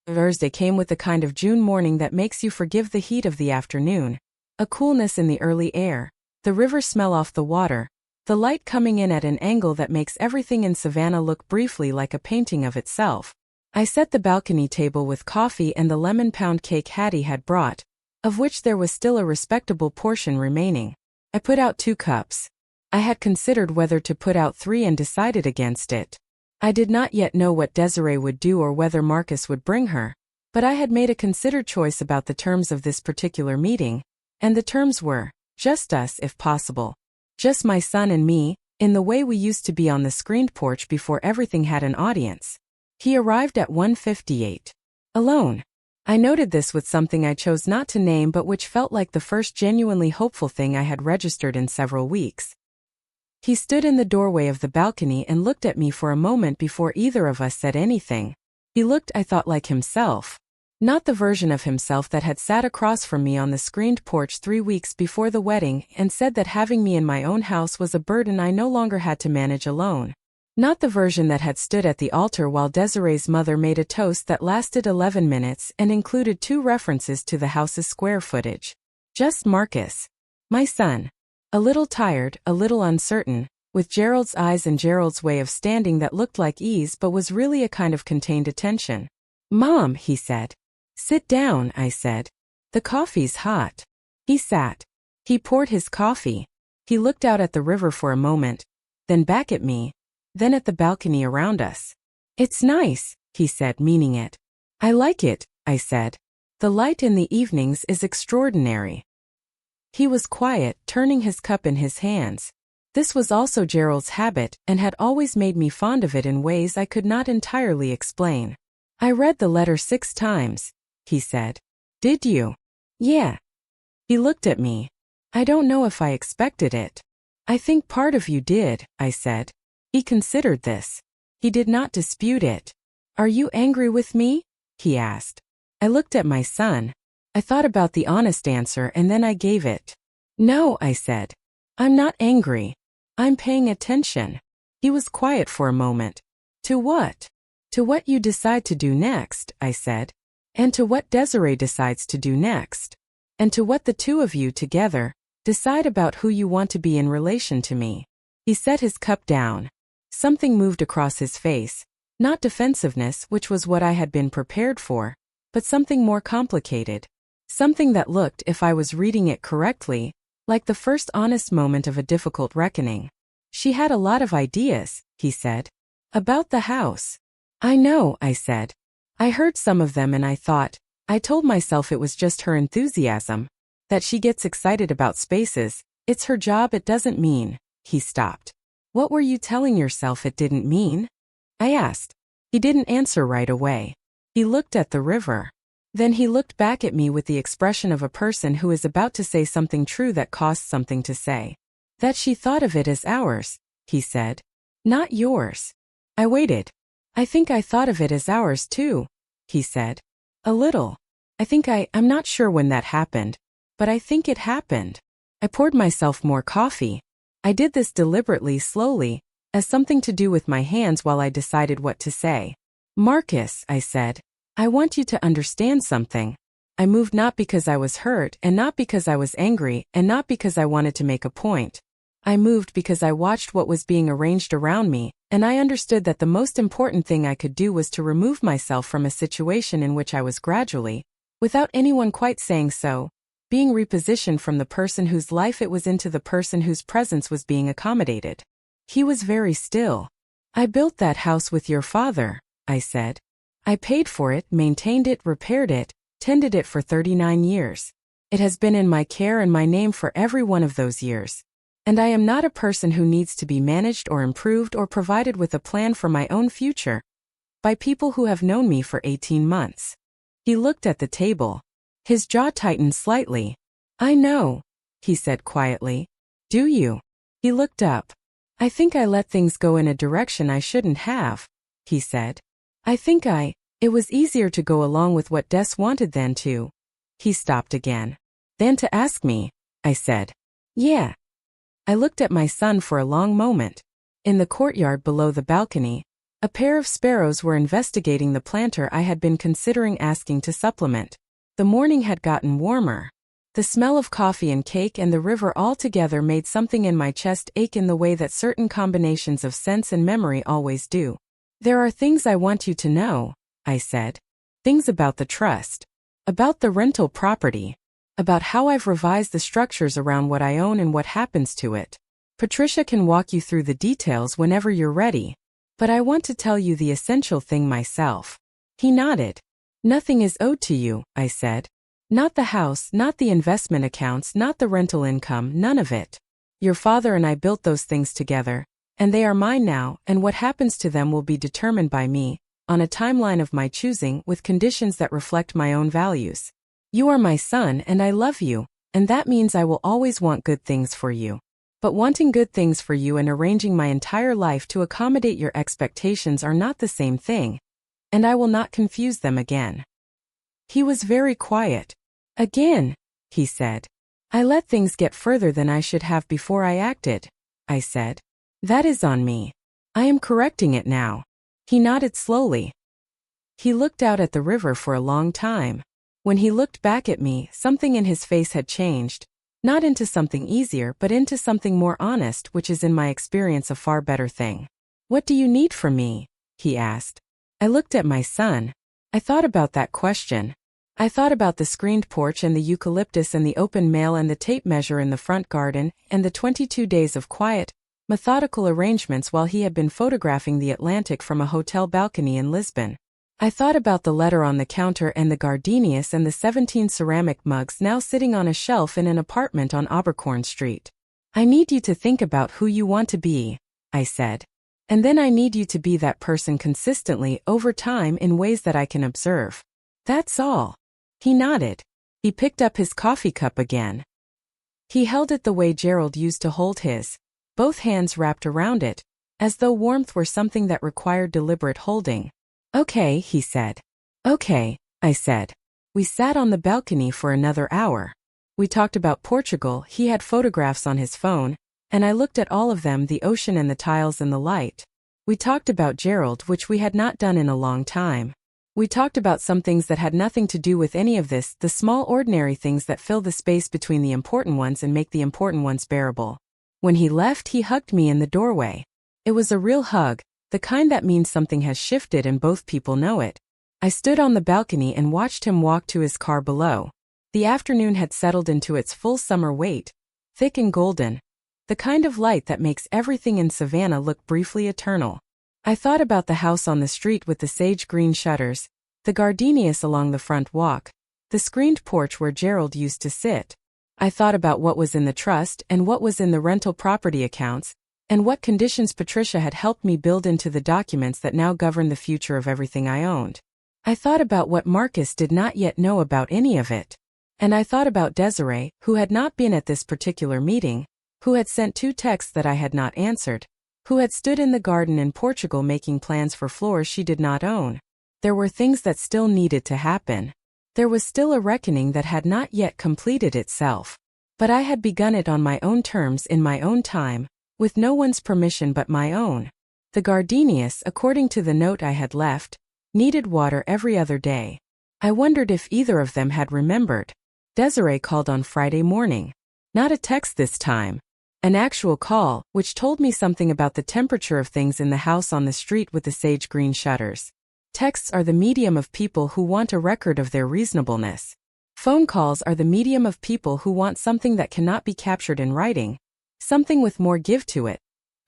Thursday came with the kind of June morning that makes you forgive the heat of the afternoon. A coolness in the early air, the river smell off the water, the light coming in at an angle that makes everything in Savannah look briefly like a painting of itself. I set the balcony table with coffee and the lemon pound cake Hattie had brought, of which there was still a respectable portion remaining. I put out 2 cups. I had considered whether to put out 3 and decided against it. I did not yet know what Desiree would do or whether Marcus would bring her, but I had made a considered choice about the terms of this particular meeting, and the terms were, just us if possible. Just my son and me, in the way we used to be on the screened porch before everything had an audience. He arrived at 1:58. Alone. I noted this with something I chose not to name but which felt like the first genuinely hopeful thing I had registered in several weeks. He stood in the doorway of the balcony and looked at me for a moment before either of us said anything. He looked, I thought, like himself. Not the version of himself that had sat across from me on the screened porch 3 weeks before the wedding and said that having me in my own house was a burden I no longer had to manage alone. Not the version that had stood at the altar while Desiree's mother made a toast that lasted 11 minutes and included 2 references to the house's square footage. Just Marcus. My son. A little tired, a little uncertain, with Gerald's eyes and Gerald's way of standing that looked like ease but was really a kind of contained attention. "Mom," he said. "Sit down," I said. "The coffee's hot." He sat. He poured his coffee. He looked out at the river for a moment, then back at me, then at the balcony around us. "It's nice," he said, meaning it. "I like it," I said. "The light in the evenings is extraordinary." He was quiet, turning his cup in his hands. This was also Gerald's habit and had always made me fond of it in ways I could not entirely explain. "I read the letter 6 times, he said. "Did you?" "Yeah." He looked at me. "I don't know if I expected it." "I think part of you did," I said. He considered this. He did not dispute it. "Are you angry with me?" he asked. I looked at my son. I thought about the honest answer and then I gave it. "No," I said. "I'm not angry. I'm paying attention." He was quiet for a moment. "To what?" "To what you decide to do next," I said. "And to what Desiree decides to do next." and to what the two of you together decide about who you want to be in relation to me. He set his cup down. Something moved across his face, not defensiveness, which was what I had been prepared for, but something more complicated. Something that looked, if I was reading it correctly, like the first honest moment of a difficult reckoning. She had a lot of ideas, he said. About the house. I know, I said. I heard some of them and I told myself it was just her enthusiasm. That she gets excited about spaces, it's her job. It doesn't mean. He stopped. What were you telling yourself it didn't mean? I asked. He didn't answer right away. He looked at the river. Then he looked back at me with the expression of a person who is about to say something true that costs something to say. That she thought of it as ours, he said. Not yours. I waited. I think I thought of it as ours too, he said. A little. I'm not sure when that happened, but I think it happened. I poured myself more coffee. I did this deliberately, slowly, as something to do with my hands while I decided what to say. Marcus, I said, I want you to understand something. I moved not because I was hurt, and not because I was angry, and not because I wanted to make a point. I moved because I watched what was being arranged around me, and I understood that the most important thing I could do was to remove myself from a situation in which I was gradually, without anyone quite saying so, being repositioned from the person whose life it was into the person whose presence was being accommodated. He was very still. I built that house with your father, I said. I paid for it, maintained it, repaired it, tended it for 39 years. It has been in my care and my name for every one of those years. And I am not a person who needs to be managed or improved or provided with a plan for my own future by people who have known me for 18 months. He looked at the table. His jaw tightened slightly. I know, he said quietly. Do you? He looked up. I think I let things go in a direction I shouldn't have, he said. It was easier to go along with what Des wanted than to. He stopped again. Than to ask me, I said. Yeah. I looked at my son for a long moment. In the courtyard below the balcony, a pair of sparrows were investigating the planter I had been considering asking to supplement. The morning had gotten warmer. The smell of coffee and cake and the river all together made something in my chest ache in the way that certain combinations of sense and memory always do. There are things I want you to know, I said. Things about the trust. About the rental property. About how I've revised the structures around what I own and what happens to it. Patricia can walk you through the details whenever you're ready. But I want to tell you the essential thing myself. He nodded. Nothing is owed to you, I said. Not the house, not the investment accounts, not the rental income, none of it. Your father and I built those things together, and they are mine now, and what happens to them will be determined by me, on a timeline of my choosing, with conditions that reflect my own values. You are my son and I love you, and that means I will always want good things for you. But wanting good things for you and arranging my entire life to accommodate your expectations are not the same thing, and I will not confuse them again. He was very quiet. Again, he said. I let things get further than I should have before I acted, I said. That is on me. I am correcting it now. He nodded slowly. He looked out at the river for a long time. When he looked back at me, something in his face had changed, not into something easier but into something more honest, which is in my experience a far better thing. What do you need from me? He asked. I looked at my son. I thought about that question. I thought about the screened porch and the eucalyptus and the open mail and the tape measure in the front garden and the 22 days of quiet, methodical arrangements while he had been photographing the Atlantic from a hotel balcony in Lisbon. I thought about the letter on the counter and the gardenias and the 17 ceramic mugs now sitting on a shelf in an apartment on Abercorn Street. I need you to think about who you want to be, I said. And then I need you to be that person consistently over time in ways that I can observe. That's all. He nodded. He picked up his coffee cup again. He held it the way Gerald used to hold his, both hands wrapped around it, as though warmth were something that required deliberate holding. Okay, he said. Okay, I said. We sat on the balcony for another hour. We talked about Portugal. He had photographs on his phone, and I looked at all of them, the ocean and the tiles and the light. We talked about Gerald, which we had not done in a long time. We talked about some things that had nothing to do with any of this, the small ordinary things that fill the space between the important ones and make the important ones bearable. When he left, he hugged me in the doorway. It was a real hug, the kind that means something has shifted and both people know it. I stood on the balcony and watched him walk to his car below. The afternoon had settled into its full summer weight, thick and golden, the kind of light that makes everything in Savannah look briefly eternal. I thought about the house on the street with the sage green shutters, the gardenias along the front walk, the screened porch where Gerald used to sit. I thought about what was in the trust and what was in the rental property accounts, and what conditions Patricia had helped me build into the documents that now govern the future of everything I owned. I thought about what Marcus did not yet know about any of it. And I thought about Desiree, who had not been at this particular meeting, who had sent 2 texts that I had not answered, who had stood in the garden in Portugal making plans for floors she did not own. There were things that still needed to happen. There was still a reckoning that had not yet completed itself. But I had begun it on my own terms in my own time, with no one's permission but my own. The gardenias, according to the note I had left, needed water every other day. I wondered if either of them had remembered. Desiree called on Friday morning. Not a text this time. An actual call, which told me something about the temperature of things in the house on the street with the sage green shutters. Texts are the medium of people who want a record of their reasonableness. Phone calls are the medium of people who want something that cannot be captured in writing, something with more give to it,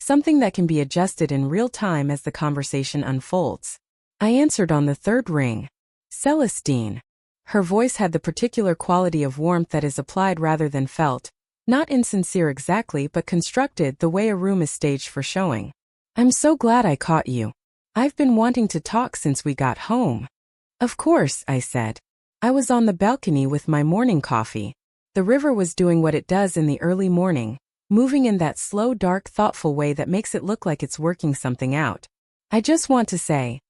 something that can be adjusted in real time as the conversation unfolds. I answered on the 3rd ring. Celestine. Her voice had the particular quality of warmth that is applied rather than felt, not insincere exactly but constructed the way a room is staged for showing. I'm so glad I caught you. I've been wanting to talk since we got home. Of course, I said. I was on the balcony with my morning coffee. The river was doing what it does in the early morning, moving in that slow, dark, thoughtful way that makes it look like it's working something out. I just want to say,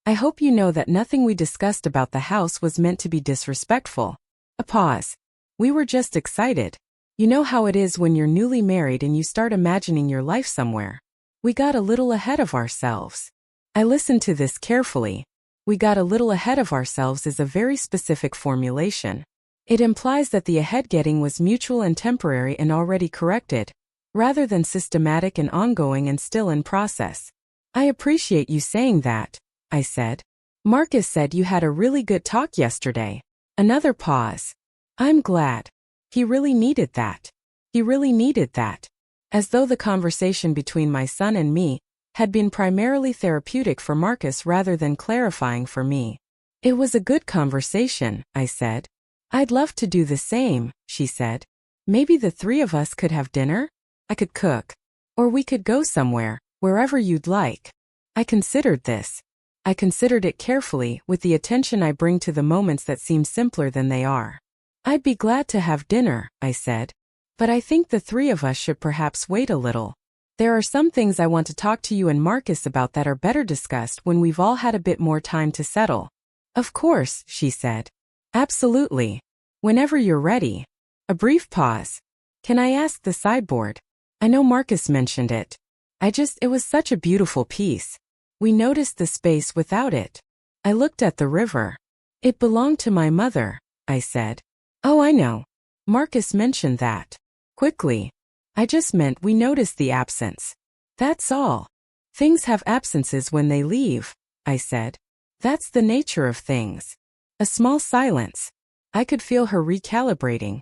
I hope you know that nothing we discussed about the house was meant to be disrespectful. A pause. We were just excited. You know how it is when you're newly married and you start imagining your life somewhere. We got a little ahead of ourselves. I listened to this carefully. We got a little ahead of ourselves is a very specific formulation. It implies that the ahead-getting was mutual and temporary and already corrected, rather than systematic and ongoing and still in process. I appreciate you saying that, I said. Marcus said you had a really good talk yesterday. Another pause. I'm glad. He really needed that. He really needed that. As though the conversation between my son and me had been primarily therapeutic for Marcus rather than clarifying for me. It was a good conversation, I said. I'd love to do the same, she said. Maybe the 3 of us could have dinner? I could cook. Or we could go somewhere, wherever you'd like. I considered this. I considered it carefully, with the attention I bring to the moments that seem simpler than they are. I'd be glad to have dinner, I said. But I think the 3 of us should perhaps wait a little. There are some things I want to talk to you and Marcus about that are better discussed when we've all had a bit more time to settle. Of course, she said. Absolutely. Whenever you're ready. A brief pause. Can I ask the sideboard? I know Marcus mentioned it. It was such a beautiful piece. We noticed the space without it. I looked at the river. It belonged to my mother, I said. Oh, I know. Marcus mentioned that. Quickly. I just meant we noticed the absence. That's all. Things have absences when they leave, I said. That's the nature of things. A small silence. I could feel her recalibrating.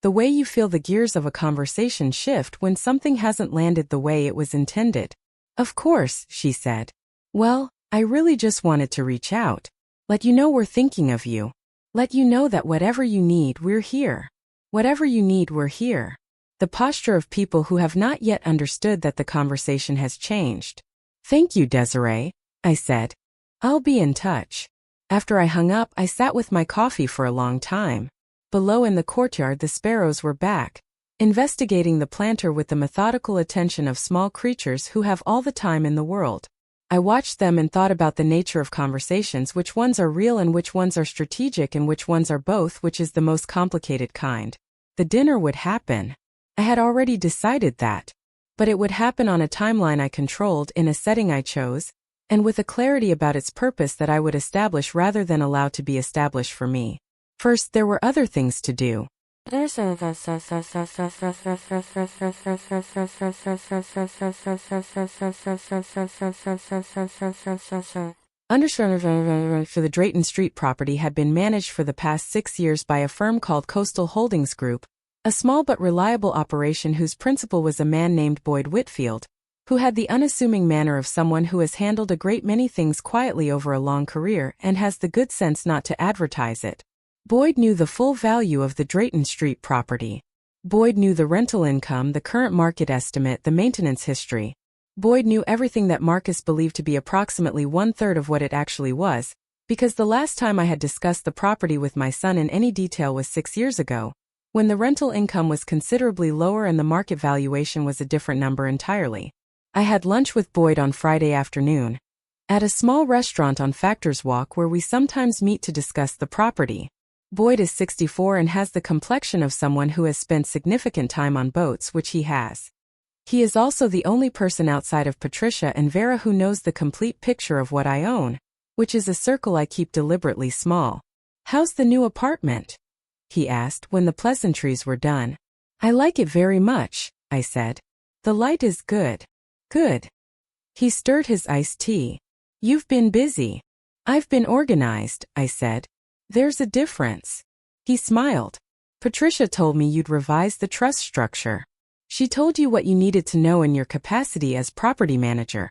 The way you feel the gears of a conversation shift when something hasn't landed the way it was intended. Of course, she said. Well, I really just wanted to reach out. Let you know we're thinking of you. Let you know that whatever you need, we're here. Whatever you need, we're here. The posture of people who have not yet understood that the conversation has changed. Thank you, Desiree, I said. I'll be in touch. After I hung up, I sat with my coffee for a long time. Below in the courtyard, the sparrows were back, investigating the planter with the methodical attention of small creatures who have all the time in the world. I watched them and thought about the nature of conversations, which ones are real and which ones are strategic and which ones are both, which is the most complicated kind. The dinner would happen. I had already decided that. But it would happen on a timeline I controlled in a setting I chose, and with a clarity about its purpose that I would establish rather than allow to be established for me. First, there were other things to do. Understanding for the Drayton Street property had been managed for the past 6 years by a firm called Coastal Holdings Group, a small but reliable operation whose principal was a man named Boyd Whitfield, who had the unassuming manner of someone who has handled a great many things quietly over a long career and has the good sense not to advertise it. Boyd knew the full value of the Drayton Street property. Boyd knew the rental income, the current market estimate, the maintenance history. Boyd knew everything that Marcus believed to be approximately 1/3 of what it actually was, because the last time I had discussed the property with my son in any detail was 6 years ago, when the rental income was considerably lower and the market valuation was a different number entirely. I had lunch with Boyd on Friday afternoon, at a small restaurant on Factors Walk where we sometimes meet to discuss the property. Boyd is 64 and has the complexion of someone who has spent significant time on boats, which he has. He is also the only person outside of Patricia and Vera who knows the complete picture of what I own, which is a circle I keep deliberately small. "How's the new apartment?" he asked when the pleasantries were done. "I like it very much," I said. "The light is good." "Good." He stirred his iced tea. "You've been busy." "I've been organized," I said. "There's a difference." He smiled. "Patricia told me you'd revise the trust structure. She told you what you needed to know in your capacity as property manager,"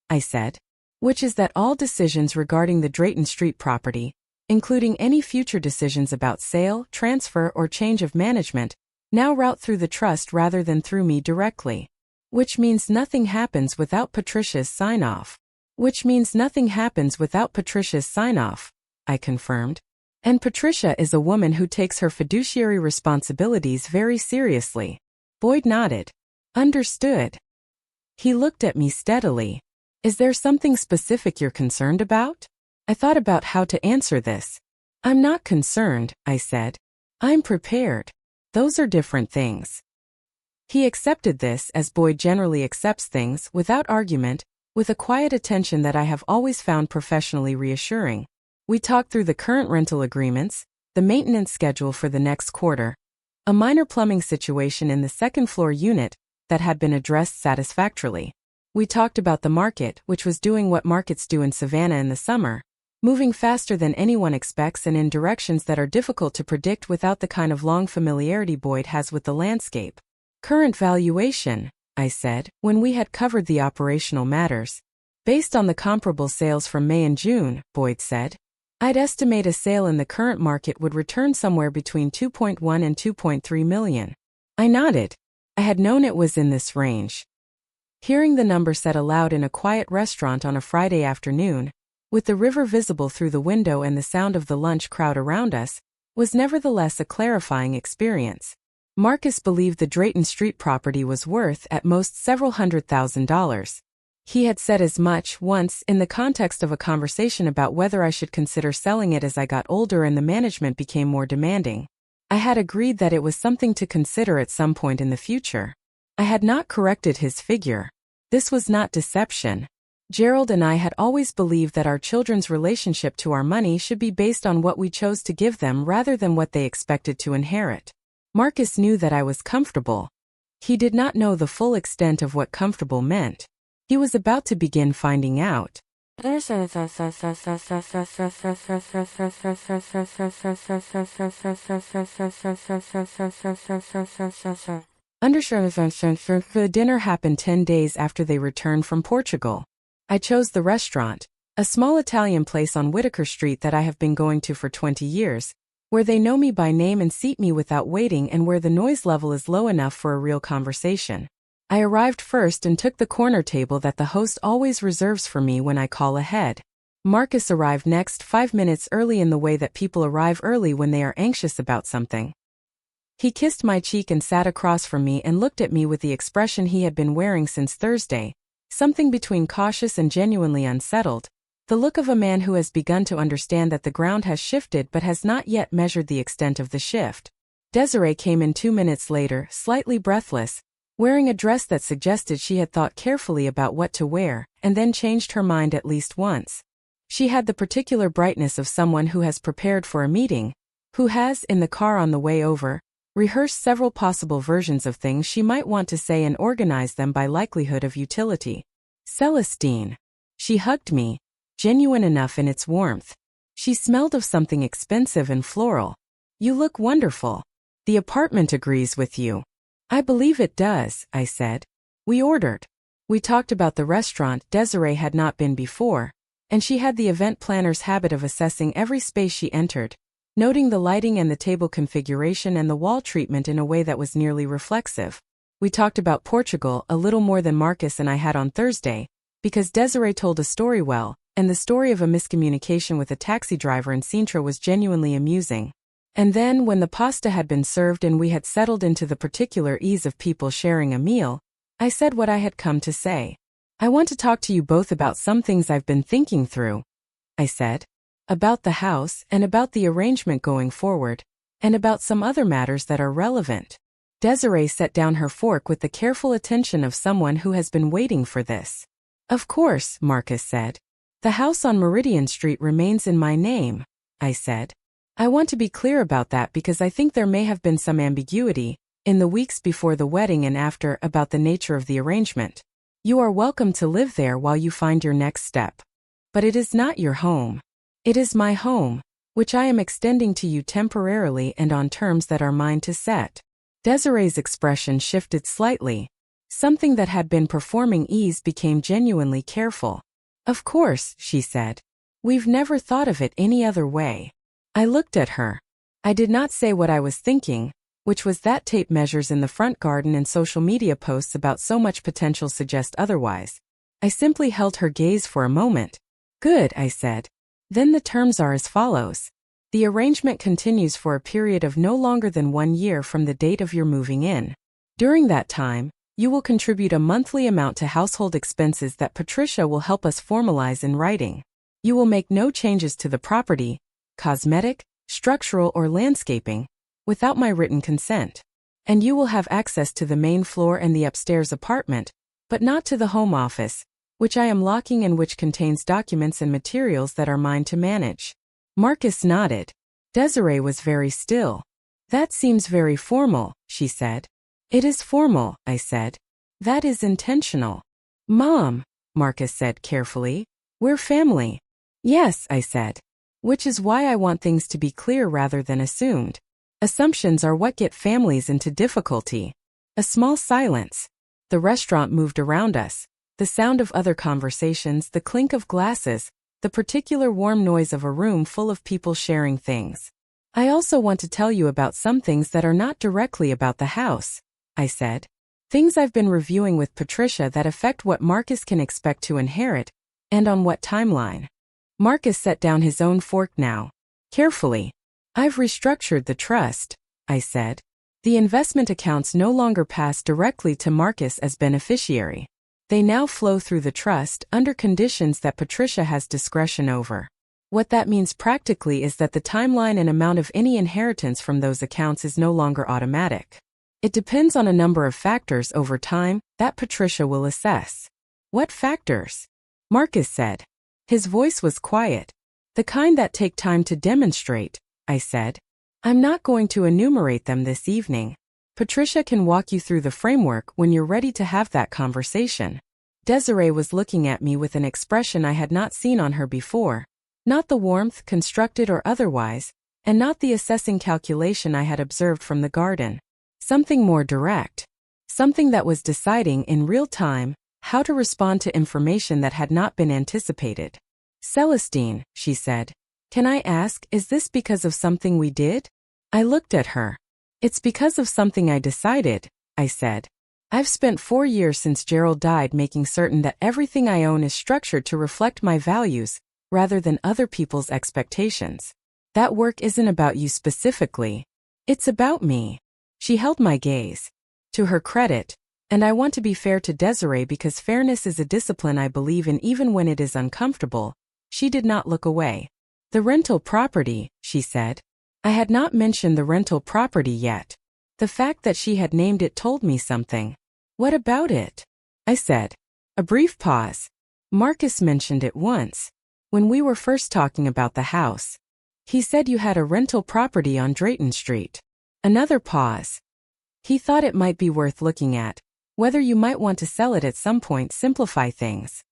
I said. "Which is that all decisions regarding the Drayton Street property, including any future decisions about sale, transfer, or change of management, now route through the trust rather than through me directly. Which means nothing happens without Patricia's sign-off." "Which means nothing happens without Patricia's sign-off," I confirmed. "And Patricia is a woman who takes her fiduciary responsibilities very seriously." Boyd nodded. "Understood." He looked at me steadily. "Is there something specific you're concerned about?" I thought about how to answer this. "I'm not concerned," I said. "I'm prepared. Those are different things." He accepted this, as Boyd generally accepts things, without argument, with a quiet attention that I have always found professionally reassuring. We talked through the current rental agreements, the maintenance schedule for the next quarter, a minor plumbing situation in the second-floor unit that had been addressed satisfactorily. We talked about the market, which was doing what markets do in Savannah in the summer, moving faster than anyone expects and in directions that are difficult to predict without the kind of long familiarity Boyd has with the landscape. "Current valuation," I said, when we had covered the operational matters. "Based on the comparable sales from May and June," Boyd said, "I'd estimate a sale in the current market would return somewhere between 2.1 and 2.3 million. I nodded. I had known it was in this range. Hearing the number said aloud in a quiet restaurant on a Friday afternoon, with the river visible through the window and the sound of the lunch crowd around us, was nevertheless a clarifying experience. Marcus believed the Drayton Street property was worth at most several $100,000. He had said as much once in the context of a conversation about whether I should consider selling it as I got older and the management became more demanding. I had agreed that it was something to consider at some point in the future. I had not corrected his figure. This was not deception. Gerald and I had always believed that our children's relationship to our money should be based on what we chose to give them rather than what they expected to inherit. Marcus knew that I was comfortable. He did not know the full extent of what comfortable meant. He was about to begin finding out. The dinner happened 10 days after they returned from Portugal. I chose the restaurant, a small Italian place on Whitaker Street that I have been going to for 20 years, where they know me by name and seat me without waiting and where the noise level is low enough for a real conversation. I arrived first and took the corner table that the host always reserves for me when I call ahead. Marcus arrived next 5 minutes early in the way that people arrive early when they are anxious about something. He kissed my cheek and sat across from me and looked at me with the expression he had been wearing since Thursday, something between cautious and genuinely unsettled, the look of a man who has begun to understand that the ground has shifted but has not yet measured the extent of the shift. Desiree came in 2 minutes later, slightly breathless, wearing a dress that suggested she had thought carefully about what to wear, and then changed her mind at least once. She had the particular brightness of someone who has prepared for a meeting, who has, in the car on the way over, rehearsed several possible versions of things she might want to say and organized them by likelihood of utility. Celestine. She hugged me, genuine enough in its warmth. She smelled of something expensive and floral. You look wonderful. The apartment agrees with you. I believe it does, I said. We ordered. We talked about the restaurant Desiree had not been before, and she had the event planner's habit of assessing every space she entered, noting the lighting and the table configuration and the wall treatment in a way that was nearly reflexive. We talked about Portugal a little more than Marcus and I had on Thursday, because Desiree told a story well, and the story of a miscommunication with a taxi driver in Sintra was genuinely amusing. And then, when the pasta had been served and we had settled into the particular ease of people sharing a meal, I said what I had come to say. I want to talk to you both about some things I've been thinking through, I said. About the house, and about the arrangement going forward, and about some other matters that are relevant. Desiree set down her fork with the careful attention of someone who has been waiting for this. Of course, Marcus said. The house on Meridian Street remains in my name, I said. I want to be clear about that because I think there may have been some ambiguity, in the weeks before the wedding and after, about the nature of the arrangement. You are welcome to live there while you find your next step. But it is not your home. It is my home, which I am extending to you temporarily and on terms that are mine to set. Desiree's expression shifted slightly. Something that had been performing ease became genuinely careful. Of course, she said. We've never thought of it any other way. I looked at her. I did not say what I was thinking, which was that tape measures in the front garden and social media posts about so much potential suggest otherwise. I simply held her gaze for a moment. Good, I said. Then the terms are as follows. The arrangement continues for a period of no longer than 1 year from the date of your moving in. During that time, you will contribute a monthly amount to household expenses that Patricia will help us formalize in writing. You will make no changes to the property, cosmetic, structural, or landscaping, without my written consent. And you will have access to the main floor and the upstairs apartment, but not to the home office, which I am locking and which contains documents and materials that are mine to manage. Marcus nodded. Desiree was very still. That seems very formal, she said. It is formal, I said. That is intentional. Mom, Marcus said carefully. We're family. Yes, I said. Which is why I want things to be clear rather than assumed. Assumptions are what get families into difficulty. A small silence. The restaurant moved around us. The sound of other conversations, the clink of glasses, the particular warm noise of a room full of people sharing things. I also want to tell you about some things that are not directly about the house, I said. Things I've been reviewing with Patricia that affect what Marcus can expect to inherit, and on what timeline. Marcus set down his own fork now. Carefully. I've restructured the trust, I said. The investment accounts no longer pass directly to Marcus as beneficiary. They now flow through the trust under conditions that Patricia has discretion over. What that means practically is that the timeline and amount of any inheritance from those accounts is no longer automatic. It depends on a number of factors over time that Patricia will assess. What factors? Marcus said. His voice was quiet. The kind that take time to demonstrate, I said. I'm not going to enumerate them this evening. Patricia can walk you through the framework when you're ready to have that conversation. Desiree was looking at me with an expression I had not seen on her before. Not the warmth, constructed or otherwise, and not the assessing calculation I had observed from the garden. Something more direct. Something that was deciding in real time how to respond to information that had not been anticipated. Celestine, she said. Can I ask, is this because of something we did? I looked at her. It's because of something I decided, I said. I've spent 4 years since Gerald died making certain that everything I own is structured to reflect my values, rather than other people's expectations. That work isn't about you specifically. It's about me. She held my gaze. To her credit, and I want to be fair to Desiree because fairness is a discipline I believe in even when it is uncomfortable, she did not look away. The rental property, she said. I had not mentioned the rental property yet. The fact that she had named it told me something. What about it? I said. A brief pause. Marcus mentioned it once. When we were first talking about the house. He said you had a rental property on Drayton Street. Another pause. He thought it might be worth looking at. Whether you might want to sell it at some point, simplify things.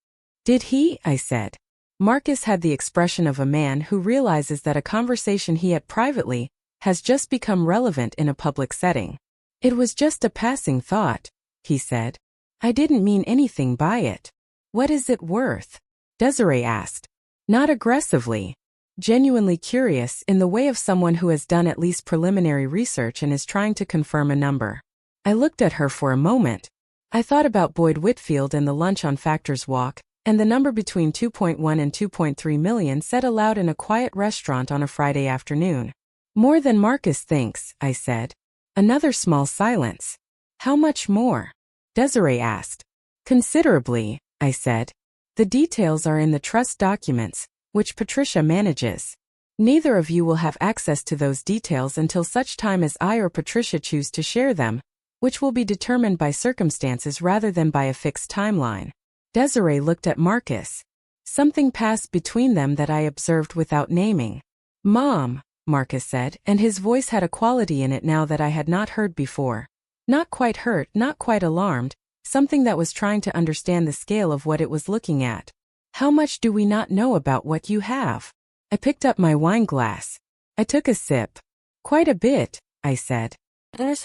Did he? I said. Marcus had the expression of a man who realizes that a conversation he had privately has just become relevant in a public setting. It was just a passing thought, he said. I didn't mean anything by it. What is it worth? Desiree asked. Not aggressively. Genuinely curious, in the way of someone who has done at least preliminary research and is trying to confirm a number. I looked at her for a moment. I thought about Boyd Whitfield and the lunch on Factor's Walk, and the number between 2.1 and 2.3 million said aloud in a quiet restaurant on a Friday afternoon. More than Marcus thinks, I said. Another small silence. How much more? Desiree asked. Considerably, I said. The details are in the trust documents, which Patricia manages. Neither of you will have access to those details until such time as I or Patricia choose to share them, which will be determined by circumstances rather than by a fixed timeline. Desiree looked at Marcus. Something passed between them that I observed without naming. Mom, Marcus said, and his voice had a quality in it now that I had not heard before. Not quite hurt, not quite alarmed, something that was trying to understand the scale of what it was looking at. How much do we not know about what you have? I picked up my wine glass. I took a sip. Quite a bit, I said. The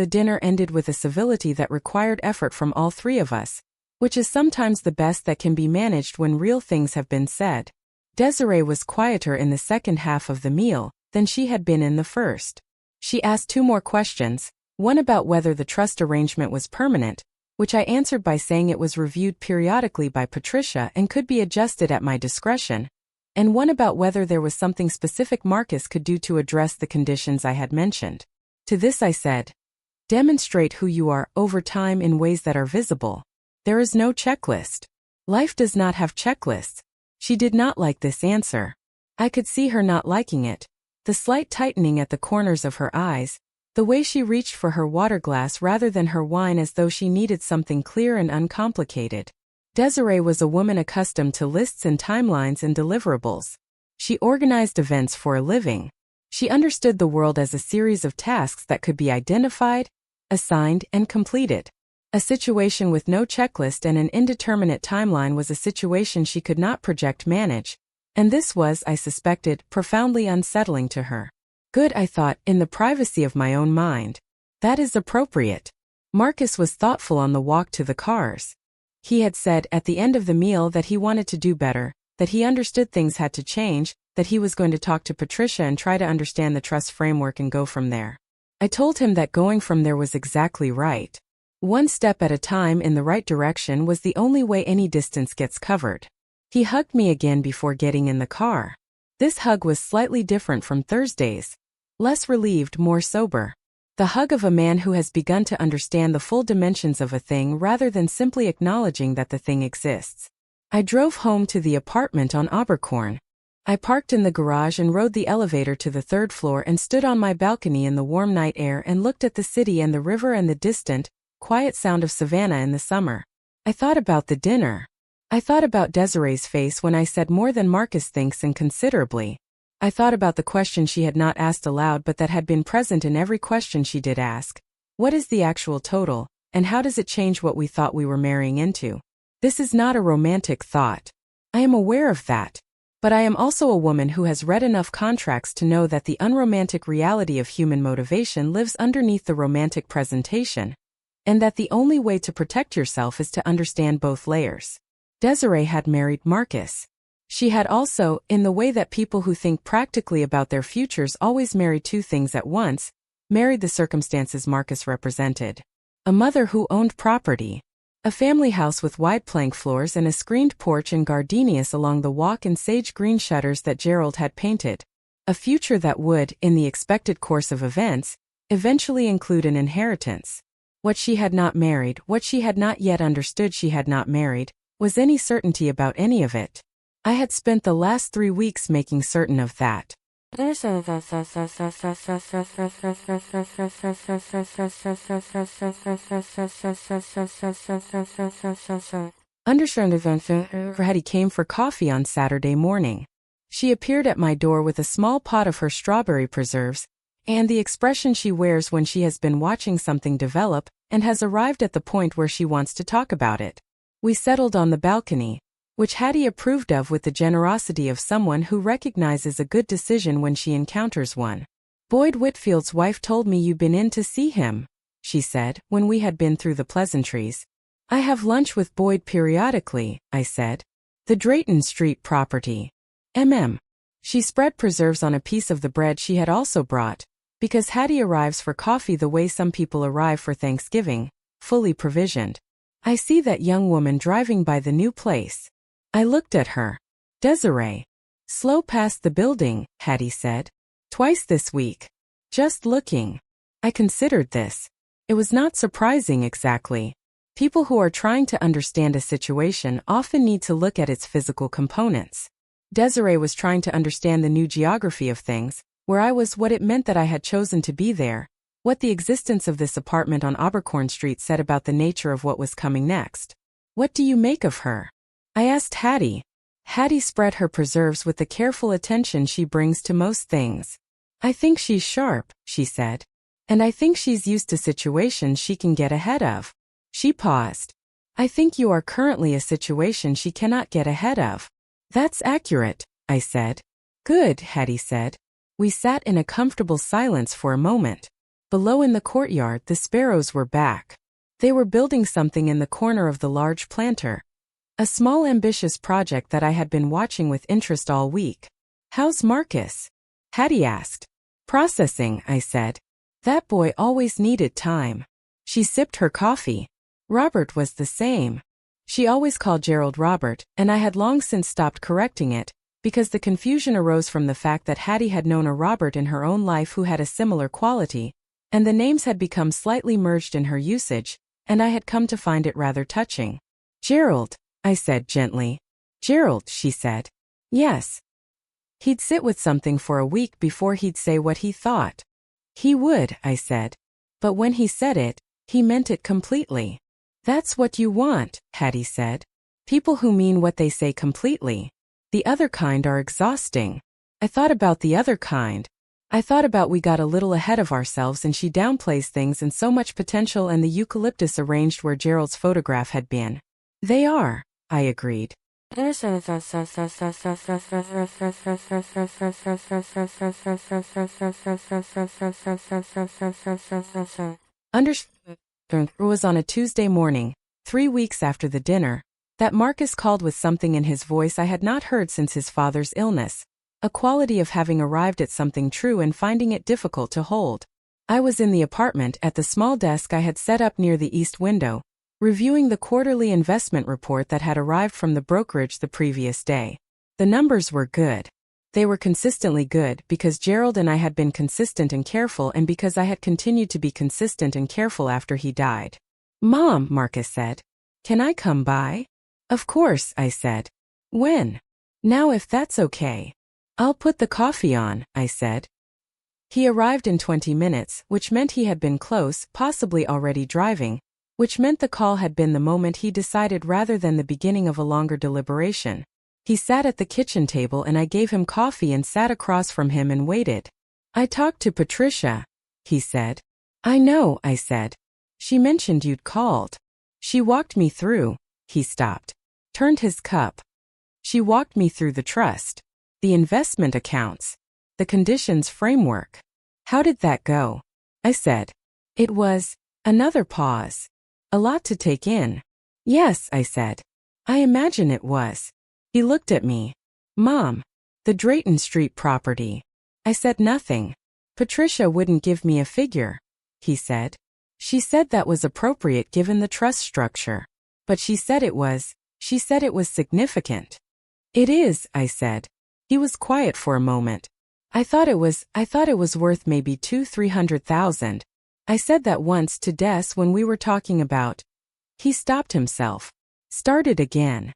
dinner ended with a civility that required effort from all three of us, which is sometimes the best that can be managed when real things have been said. Desiree was quieter in the second half of the meal than she had been in the first. She asked 2 more questions, one about whether the trust arrangement was permanent, which I answered by saying it was reviewed periodically by Patricia and could be adjusted at my discretion, and one about whether there was something specific Marcus could do to address the conditions I had mentioned. To this I said, demonstrate who you are over time in ways that are visible. There is no checklist. Life does not have checklists. She did not like this answer. I could see her not liking it. The slight tightening at the corners of her eyes, the way she reached for her water glass rather than her wine as though she needed something clear and uncomplicated. Desiree was a woman accustomed to lists and timelines and deliverables. She organized events for a living. She understood the world as a series of tasks that could be identified, assigned, and completed. A situation with no checklist and an indeterminate timeline was a situation she could not manage, and this was, I suspected, profoundly unsettling to her. Good, I thought, in the privacy of my own mind. That is appropriate. Marcus was thoughtful on the walk to the cars. He had said at the end of the meal that he wanted to do better, that he understood things had to change, that he was going to talk to Patricia and try to understand the trust framework and go from there. I told him that going from there was exactly right. One step at a time in the right direction was the only way any distance gets covered. He hugged me again before getting in the car. This hug was slightly different from Thursday's. Less relieved, more sober. The hug of a man who has begun to understand the full dimensions of a thing rather than simply acknowledging that the thing exists. I drove home to the apartment on Abercorn. I parked in the garage and rode the elevator to the 3rd floor and stood on my balcony in the warm night air and looked at the city and the river and the distant, quiet sound of Savannah in the summer. I thought about the dinner. I thought about Desiree's face when I said more than Marcus thinks and considerably. I thought about the question she had not asked aloud but that had been present in every question she did ask. What is the actual total, and how does it change what we thought we were marrying into? This is not a romantic thought. I am aware of that. But I am also a woman who has read enough contracts to know that the unromantic reality of human motivation lives underneath the romantic presentation, and that the only way to protect yourself is to understand both layers. Desiree had married Marcus. She had also, in the way that people who think practically about their futures always marry 2 things at once, married the circumstances Marcus represented. A mother who owned property. A family house with wide plank floors and a screened porch and gardenias along the walk and sage green shutters that Gerald had painted. A future that would, in the expected course of events, eventually include an inheritance. What she had not married, what she had not yet understood she had not married, was any certainty about any of it. I had spent the last 3 weeks making certain of that. Hattie came for coffee on Saturday morning. She appeared at my door with a small pot of her strawberry preserves, and the expression she wears when she has been watching something develop and has arrived at the point where she wants to talk about it. We settled on the balcony, which Hattie approved of with the generosity of someone who recognizes a good decision when she encounters one. Boyd Whitfield's wife told me you'd been in to see him, she said, when we had been through the pleasantries. I have lunch with Boyd periodically, I said. The Drayton Street property. She spread preserves on a piece of the bread she had also brought, because Hattie arrives for coffee the way some people arrive for Thanksgiving, fully provisioned. I see that young woman driving by the new place. I looked at her. Desiree. Slow past the building, Hattie said. Twice this week. Just looking. I considered this. It was not surprising exactly. People who are trying to understand a situation often need to look at its physical components. Desiree was trying to understand the new geography of things, where I was, what it meant that I had chosen to be there, what the existence of this apartment on Abercorn Street said about the nature of what was coming next. What do you make of her? I asked Hattie. Hattie spread her preserves with the careful attention she brings to most things. I think she's sharp, she said. And I think she's used to situations she can get ahead of. She paused. I think you are currently a situation she cannot get ahead of. That's accurate, I said. Good, Hattie said. We sat in a comfortable silence for a moment. Below in the courtyard the sparrows were back. They were building something in the corner of the large planter. A small ambitious project that I had been watching with interest all week. How's Marcus? Hattie asked. Processing, I said. That boy always needed time. She sipped her coffee. Robert was the same. She always called Gerald Robert, and I had long since stopped correcting it, because the confusion arose from the fact that Hattie had known a Robert in her own life who had a similar quality, and the names had become slightly merged in her usage, and I had come to find it rather touching. Gerald, I said gently. Gerald, she said. Yes. He'd sit with something for a week before he'd say what he thought. He would, I said. But when he said it, he meant it completely. That's what you want, Hattie said. People who mean what they say completely. The other kind are exhausting. I thought about the other kind. I thought about we got a little ahead of ourselves and she downplays things and so much potential and the eucalyptus arranged where Gerald's photograph had been. They are, I agreed. It was on a Tuesday morning, 3 weeks after the dinner, that Marcus called with something in his voice I had not heard since his father's illness, a quality of having arrived at something true and finding it difficult to hold. I was in the apartment at the small desk I had set up near the east window, reviewing the quarterly investment report that had arrived from the brokerage the previous day. The numbers were good. They were consistently good because Gerald and I had been consistent and careful and because I had continued to be consistent and careful after he died. Mom, Marcus said. Can I come by? Of course, I said. When? Now if that's okay. I'll put the coffee on, I said. He arrived in 20 minutes, which meant he had been close, possibly already driving, which meant the call had been the moment he decided rather than the beginning of a longer deliberation. He sat at the kitchen table and I gave him coffee and sat across from him and waited. I talked to Patricia, he said. I know, I said. She mentioned you'd called. She walked me through. He stopped. Turned his cup. She walked me through the trust. The investment accounts. The conditions framework. How did that go? I said. It was. Another pause. A lot to take in. Yes, I said. I imagine it was. He looked at me. Mom. The Drayton Street property. I said nothing. Patricia wouldn't give me a figure. He said. She said that was appropriate given the trust structure. But she said it was significant. It is, I said. He was quiet for a moment. I thought it was worth maybe 200,000-300,000. I said that once to Des when we were talking about. He stopped himself. Started again.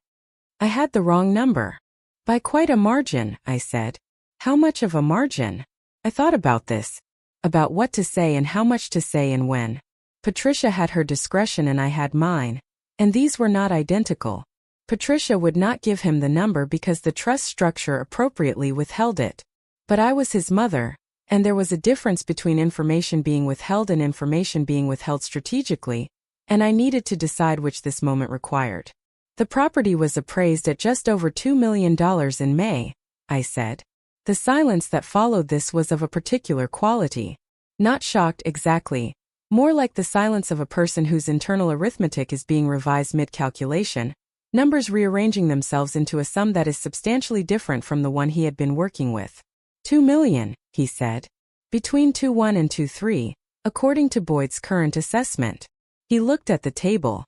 I had the wrong number. By quite a margin, I said. How much of a margin? I thought about this. About what to say and how much to say and when. Patricia had her discretion and I had mine. And these were not identical. Patricia would not give him the number because the trust structure appropriately withheld it. But I was his mother, and there was a difference between information being withheld and information being withheld strategically, and I needed to decide which this moment required. The property was appraised at just over $2 million in May, I said. The silence that followed this was of a particular quality. Not shocked exactly, more like the silence of a person whose internal arithmetic is being revised mid-calculation, numbers rearranging themselves into a sum that is substantially different from the one he had been working with. 2 million, he said. Between 2.1 and 2.3, according to Boyd's current assessment. He looked at the table.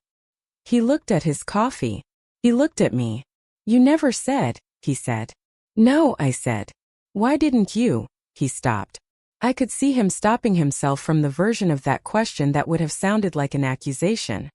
He looked at his coffee. He looked at me. You never said, he said. No, I said. Why didn't you? He stopped. I could see him stopping himself from the version of that question that would have sounded like an accusation.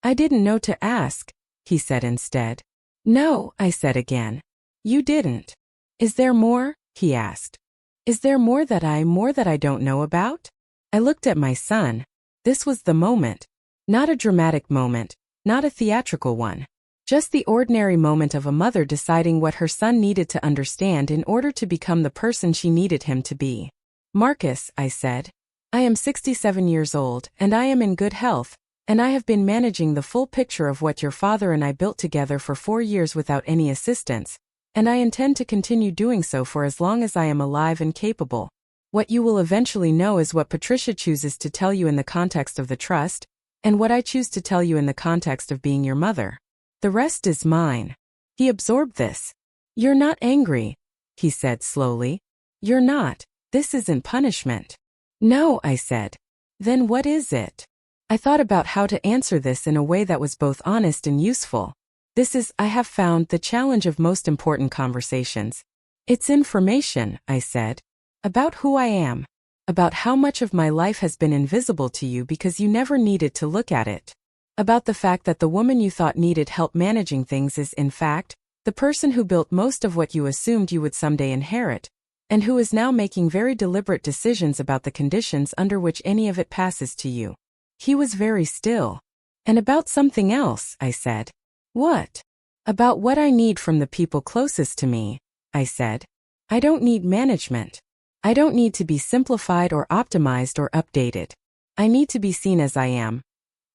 I didn't know to ask, he said instead. No, I said again. You didn't. Is there more? He asked. Is there more that I don't know about? I looked at my son. This was the moment. Not a dramatic moment, not a theatrical one. Just the ordinary moment of a mother deciding what her son needed to understand in order to become the person she needed him to be. Marcus, I said. I am 67 years old, and I am in good health, and I have been managing the full picture of what your father and I built together for 4 years without any assistance, and I intend to continue doing so for as long as I am alive and capable. What you will eventually know is what Patricia chooses to tell you in the context of the trust, and what I choose to tell you in the context of being your mother. The rest is mine. He absorbed this. You're not angry, he said slowly. You're not. This isn't punishment. No, I said. Then what is it? I thought about how to answer this in a way that was both honest and useful. This is, I have found, the challenge of most important conversations. It's information, I said. About who I am. About how much of my life has been invisible to you because you never needed to look at it. About the fact that the woman you thought needed help managing things is, in fact, the person who built most of what you assumed you would someday inherit, and who is now making very deliberate decisions about the conditions under which any of it passes to you. He was very still. And about something else, I said. What? About what I need from the people closest to me, I said. I don't need management. I don't need to be simplified or optimized or updated. I need to be seen as I am.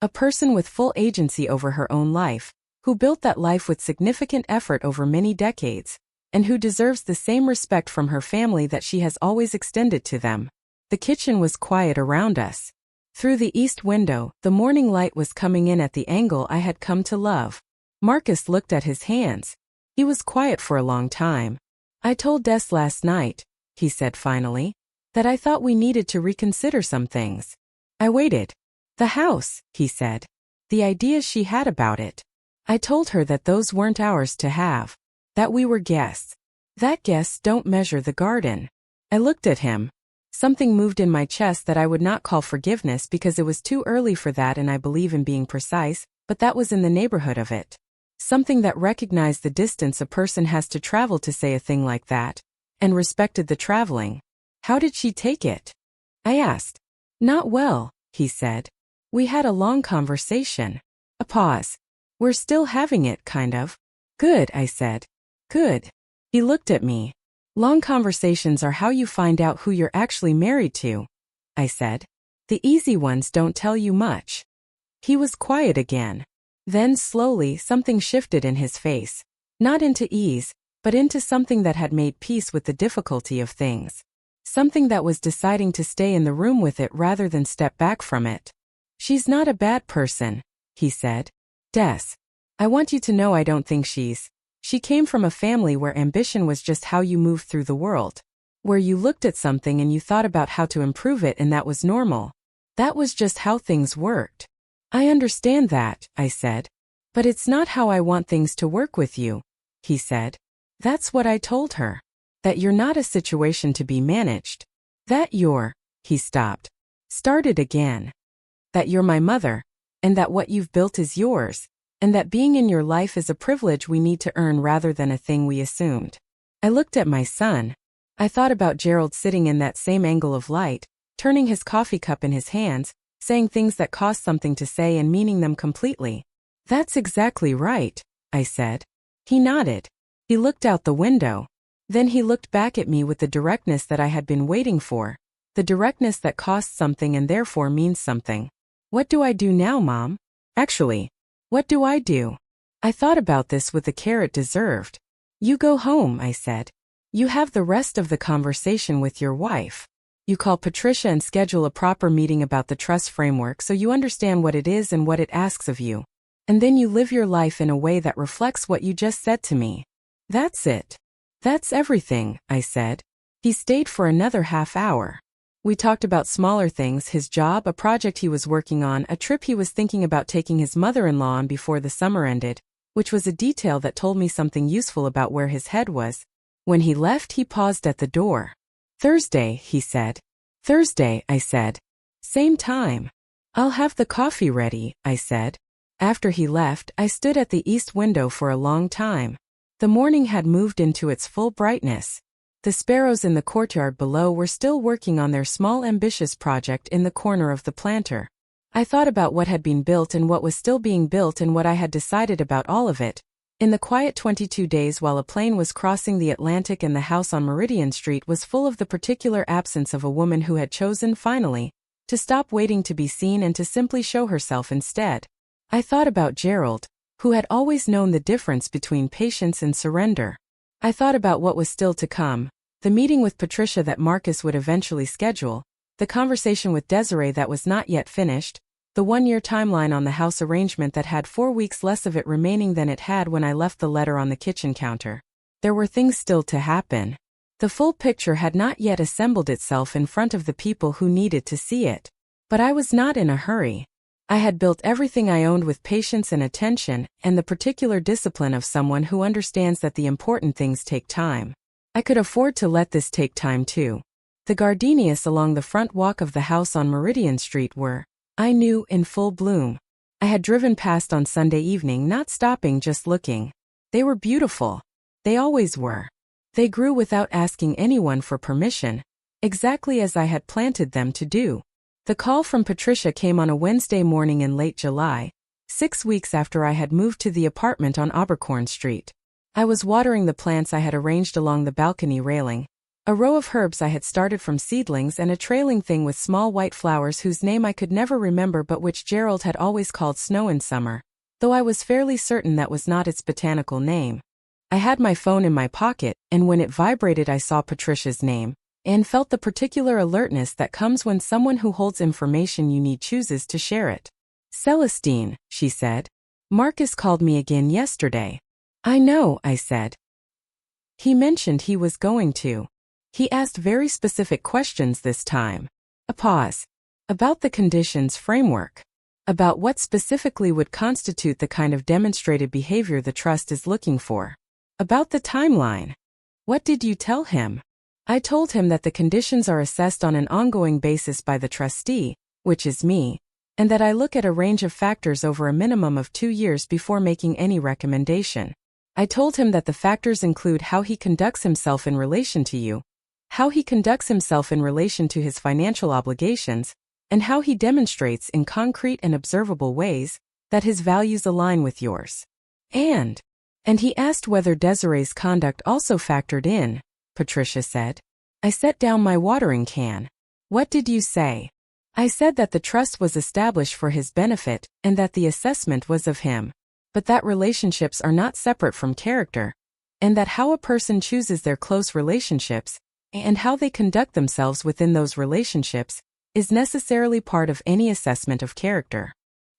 A person with full agency over her own life, who built that life with significant effort over many decades, and who deserves the same respect from her family that she has always extended to them. The kitchen was quiet around us. Through the east window, the morning light was coming in at the angle I had come to love. Marcus looked at his hands. He was quiet for a long time. I told Des last night, he said finally, that I thought we needed to reconsider some things. I waited. The house, he said. The ideas she had about it. I told her that those weren't ours to have. That we were guests. That guests don't measure the garden. I looked at him. Something moved in my chest that I would not call forgiveness because it was too early for that, and I believe in being precise, but that was in the neighborhood of it. Something that recognized the distance a person has to travel to say a thing like that, and respected the traveling. How did she take it? I asked. Not well, he said. We had a long conversation. A pause. We're still having it, kind of. Good, I said. Good. He looked at me. Long conversations are how you find out who you're actually married to, I said. The easy ones don't tell you much. He was quiet again. Then slowly something shifted in his face. Not into ease, but into something that had made peace with the difficulty of things. Something that was deciding to stay in the room with it rather than step back from it. She's not a bad person, he said. Des, I want you to know I don't think She came from a family where ambition was just how you moved through the world. Where you looked at something and you thought about how to improve it, and that was normal. That was just how things worked. I understand that, I said. But it's not how I want things to work with you, he said. That's what I told her. That you're not a situation to be managed. That he stopped. Started again. That you're my mother, and that what you've built is yours. and that being in your life is a privilege we need to earn rather than a thing we assumed. I looked at my son. I thought about Gerald sitting in that same angle of light, turning his coffee cup in his hands, saying things that cost something to say and meaning them completely. "That's exactly right," I said. He nodded. He looked out the window. Then he looked back at me with the directness that I had been waiting for, the directness that costs something and therefore means something. "What do I do now, Mom? Actually, what do I do?" I thought about this with the care it deserved. "You go home," I said. "You have the rest of the conversation with your wife. You call Patricia and schedule a proper meeting about the trust framework so you understand what it is and what it asks of you. And then you live your life in a way that reflects what you just said to me. That's it. That's everything," I said. He stayed for another half hour. We talked about smaller things, his job, a project he was working on, a trip he was thinking about taking his mother-in-law on before the summer ended, which was a detail that told me something useful about where his head was. When he left, he paused at the door. "Thursday," he said. "Thursday," I said. "Same time." "I'll have the coffee ready," I said. After he left, I stood at the east window for a long time. The morning had moved into its full brightness. The sparrows in the courtyard below were still working on their small ambitious project in the corner of the planter. I thought about what had been built and what was still being built and what I had decided about all of it. In the quiet 22 days while a plane was crossing the Atlantic and the house on Meridian Street was full of the particular absence of a woman who had chosen, finally, to stop waiting to be seen and to simply show herself instead. I thought about Gerald, who had always known the difference between patience and surrender. I thought about what was still to come, the meeting with Patricia that Marcus would eventually schedule, the conversation with Desiree that was not yet finished, the one-year timeline on the house arrangement that had 4 weeks less of it remaining than it had when I left the letter on the kitchen counter. There were things still to happen. The full picture had not yet assembled itself in front of the people who needed to see it. But I was not in a hurry. I had built everything I owned with patience and attention, and the particular discipline of someone who understands that the important things take time. I could afford to let this take time too. The gardenias along the front walk of the house on Meridian Street were, I knew, in full bloom. I had driven past on Sunday evening, not stopping, just looking. They were beautiful. They always were. They grew without asking anyone for permission, exactly as I had planted them to do. The call from Patricia came on a Wednesday morning in late July, 6 weeks after I had moved to the apartment on Abercorn Street. I was watering the plants I had arranged along the balcony railing, a row of herbs I had started from seedlings and a trailing thing with small white flowers whose name I could never remember but which Gerald had always called Snow in Summer, though I was fairly certain that was not its botanical name. I had my phone in my pocket, and when it vibrated I saw Patricia's name, and felt the particular alertness that comes when someone who holds information you need chooses to share it. "Celestine," she said. "Marcus called me again yesterday." "I know," I said. "He mentioned he was going to. He asked very specific questions this time." A pause. "About the conditions framework. About what specifically would constitute the kind of demonstrated behavior the trust is looking for. About the timeline." "What did you tell him?" "I told him that the conditions are assessed on an ongoing basis by the trustee, which is me, and that I look at a range of factors over a minimum of 2 years before making any recommendation. I told him that the factors include how he conducts himself in relation to you, how he conducts himself in relation to his financial obligations, and how he demonstrates in concrete and observable ways that his values align with yours. And he asked whether Desiree's conduct also factored in," Patricia said. I set down my watering can. "What did you say?" "I said that the trust was established for his benefit, and that the assessment was of him, but that relationships are not separate from character, and that how a person chooses their close relationships, and how they conduct themselves within those relationships, is necessarily part of any assessment of character."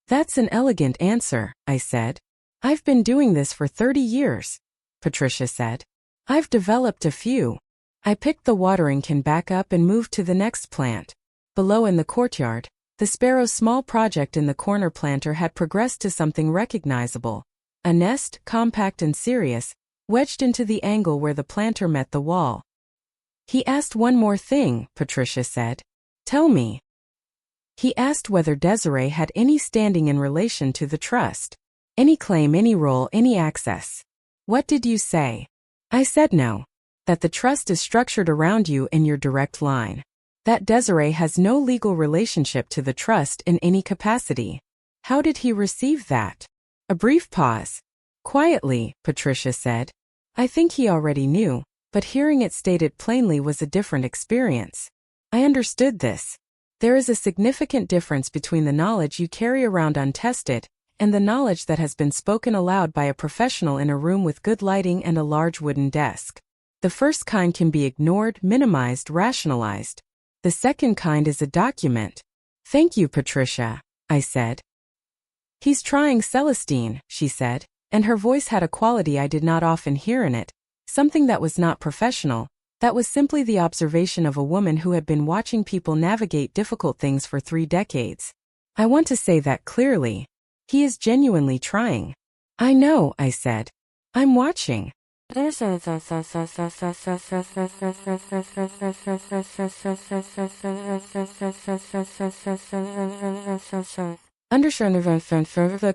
"That's an elegant answer," I said. "I've been doing this for 30 years, Patricia said. "I've developed a few." I picked the watering can back up and moved to the next plant. Below in the courtyard, the sparrow's small project in the corner planter had progressed to something recognizable. A nest, compact and serious, wedged into the angle where the planter met the wall. "He asked one more thing," Patricia said. "Tell me." "He asked whether Desiree had any standing in relation to the trust." Any claim, any role, any access. What did you say? I said no. That the trust is structured around you in your direct line. That Desiree has no legal relationship to the trust in any capacity. How did he receive that? A brief pause. Quietly, Patricia said. I think he already knew, but hearing it stated plainly was a different experience. I understood this. There is a significant difference between the knowledge you carry around untested and the knowledge that has been spoken aloud by a professional in a room with good lighting and a large wooden desk. The first kind can be ignored, minimized, rationalized. The second kind is a document. Thank you, Patricia, I said. He's trying, Celestine, she said, and her voice had a quality I did not often hear in it, something that was not professional, that was simply the observation of a woman who had been watching people navigate difficult things for 3 decades. I want to say that clearly. He is genuinely trying. I know, I said. I'm watching. The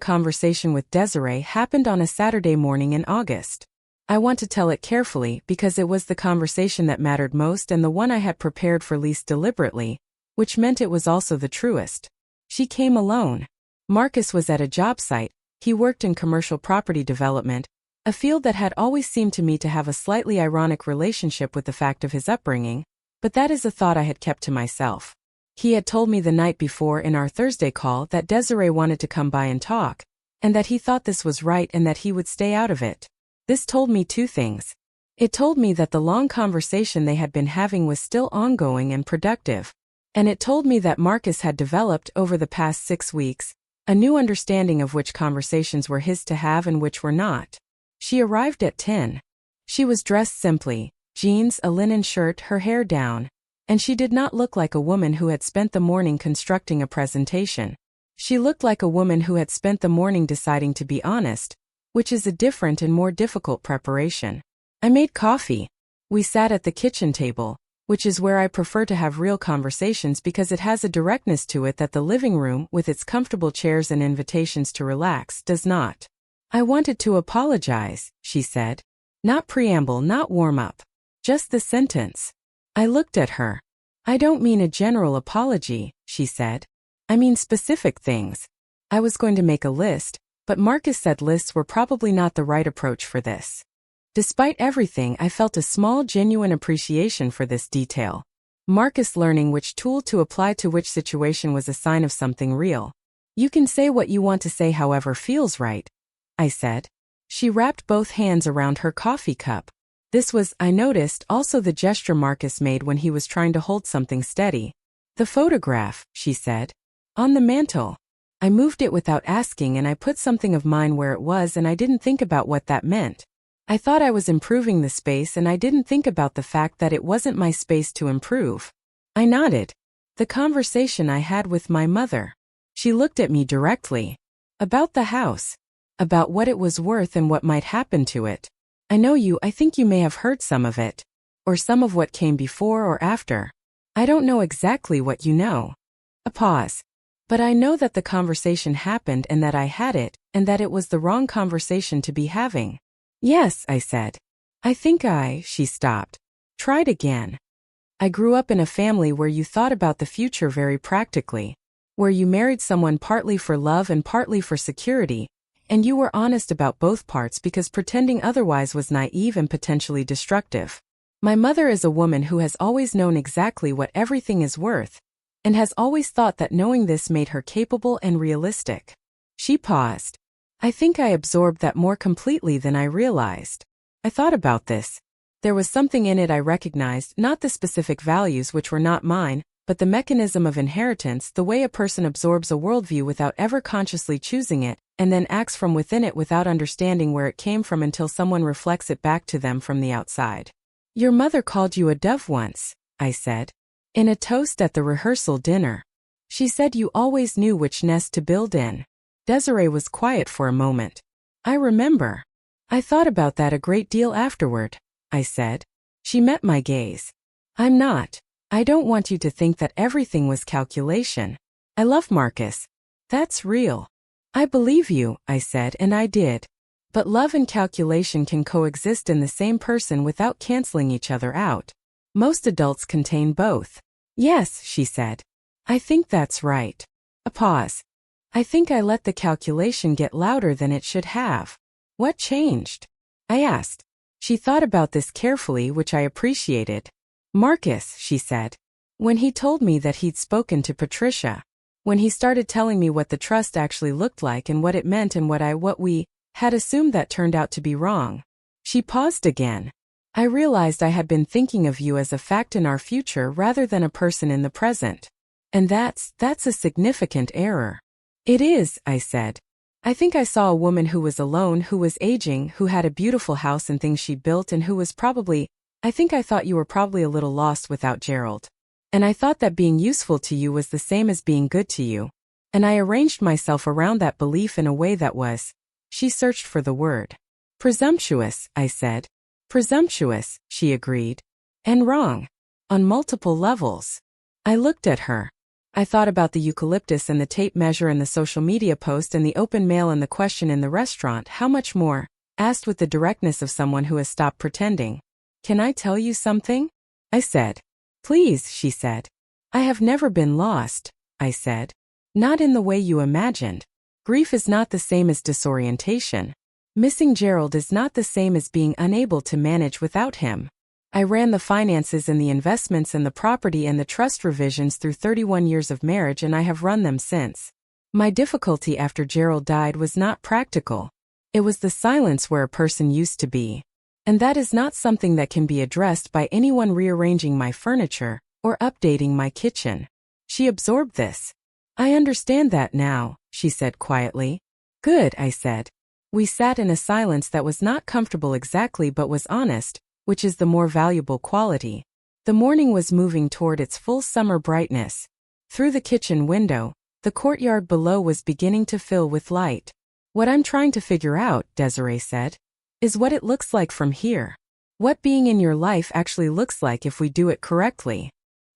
conversation with Desiree happened on a Saturday morning in August. I want to tell it carefully because it was the conversation that mattered most and the one I had prepared for least deliberately, which meant it was also the truest. She came alone. Marcus was at a job site. He worked in commercial property development, a field that had always seemed to me to have a slightly ironic relationship with the fact of his upbringing, but that is a thought I had kept to myself. He had told me the night before in our Thursday call that Desiree wanted to come by and talk, and that he thought this was right and that he would stay out of it. This told me 2 things. It told me that the long conversation they had been having was still ongoing and productive, and it told me that Marcus had developed over the past 6 weeks a new understanding of which conversations were his to have and which were not. She arrived at 10. She was dressed simply, jeans, a linen shirt, her hair down, and she did not look like a woman who had spent the morning constructing a presentation. She looked like a woman who had spent the morning deciding to be honest, which is a different and more difficult preparation. I made coffee. We sat at the kitchen table, which is where I prefer to have real conversations because it has a directness to it that the living room, with its comfortable chairs and invitations to relax, does not. I wanted to apologize, she said. Not preamble, not warm up. Just the sentence. I looked at her. I don't mean a general apology, she said. I mean specific things. I was going to make a list, but Marcus said lists were probably not the right approach for this. Despite everything, I felt a small, genuine appreciation for this detail. Marcus learning which tool to apply to which situation was a sign of something real. You can say what you want to say however feels right, I said. She wrapped both hands around her coffee cup. This was, I noticed, also the gesture Marcus made when he was trying to hold something steady. The photograph, she said. On the mantel. I moved it without asking and I put something of mine where it was and I didn't think about what that meant. I thought I was improving the space and I didn't think about the fact that it wasn't my space to improve. I nodded. The conversation I had with my mother. She looked at me directly. About the house. About what it was worth and what might happen to it. I think you may have heard some of it. Or some of what came before or after. I don't know exactly what you know. A pause. But I know that the conversation happened and that I had it, and that it was the wrong conversation to be having. Yes, I said. She stopped. Tried again. I grew up in a family where you thought about the future very practically. Where you married someone partly for love and partly for security, and you were honest about both parts because pretending otherwise was naive and potentially destructive. My mother is a woman who has always known exactly what everything is worth, and has always thought that knowing this made her capable and realistic. She paused. I think I absorbed that more completely than I realized. I thought about this. There was something in it I recognized, not the specific values which were not mine, but the mechanism of inheritance, the way a person absorbs a worldview without ever consciously choosing it, and then acts from within it without understanding where it came from until someone reflects it back to them from the outside. Your mother called you a dove once, I said. In a toast at the rehearsal dinner. She said you always knew which nest to build in. Desiree was quiet for a moment. I remember. I thought about that a great deal afterward, I said. She met my gaze. I'm not. I don't want you to think that everything was calculation. I love Marcus. That's real. I believe you, I said, and I did. But love and calculation can coexist in the same person without canceling each other out. Most adults contain both. Yes, she said. I think that's right. A pause. I think I let the calculation get louder than it should have. What changed? I asked. She thought about this carefully, which I appreciated. Marcus, she said. When he told me that he'd spoken to Patricia. When he started telling me what the trust actually looked like and what it meant and what we had assumed that turned out to be wrong. She paused again. I realized I had been thinking of you as a fact in our future rather than a person in the present. And that's a significant error. It is, I said. I think I saw a woman who was alone, who was aging, who had a beautiful house and things she built and who was I thought you were probably a little lost without Gerald. And I thought that being useful to you was the same as being good to you. And I arranged myself around that belief in a way that was. She searched for the word. Presumptuous, I said. Presumptuous, she agreed. And wrong. On multiple levels. I looked at her. I thought about the eucalyptus and the tape measure and the social media post and the open mail and the question in the restaurant, how much more? Asked with the directness of someone who has stopped pretending. Can I tell you something? I said. Please, she said. I have never been lost, I said. Not in the way you imagined. Grief is not the same as disorientation. Missing Gerald is not the same as being unable to manage without him. I ran the finances and the investments and the property and the trust revisions through 31 years of marriage, and I have run them since. My difficulty after Gerald died was not practical. It was the silence where a person used to be. And that is not something that can be addressed by anyone rearranging my furniture or updating my kitchen. She absorbed this. I understand that now, she said quietly. Good, I said. We sat in a silence that was not comfortable exactly but was honest, which is the more valuable quality. The morning was moving toward its full summer brightness. Through the kitchen window, the courtyard below was beginning to fill with light. What I'm trying to figure out, Desiree said, is what it looks like from here. What being in your life actually looks like if we do it correctly.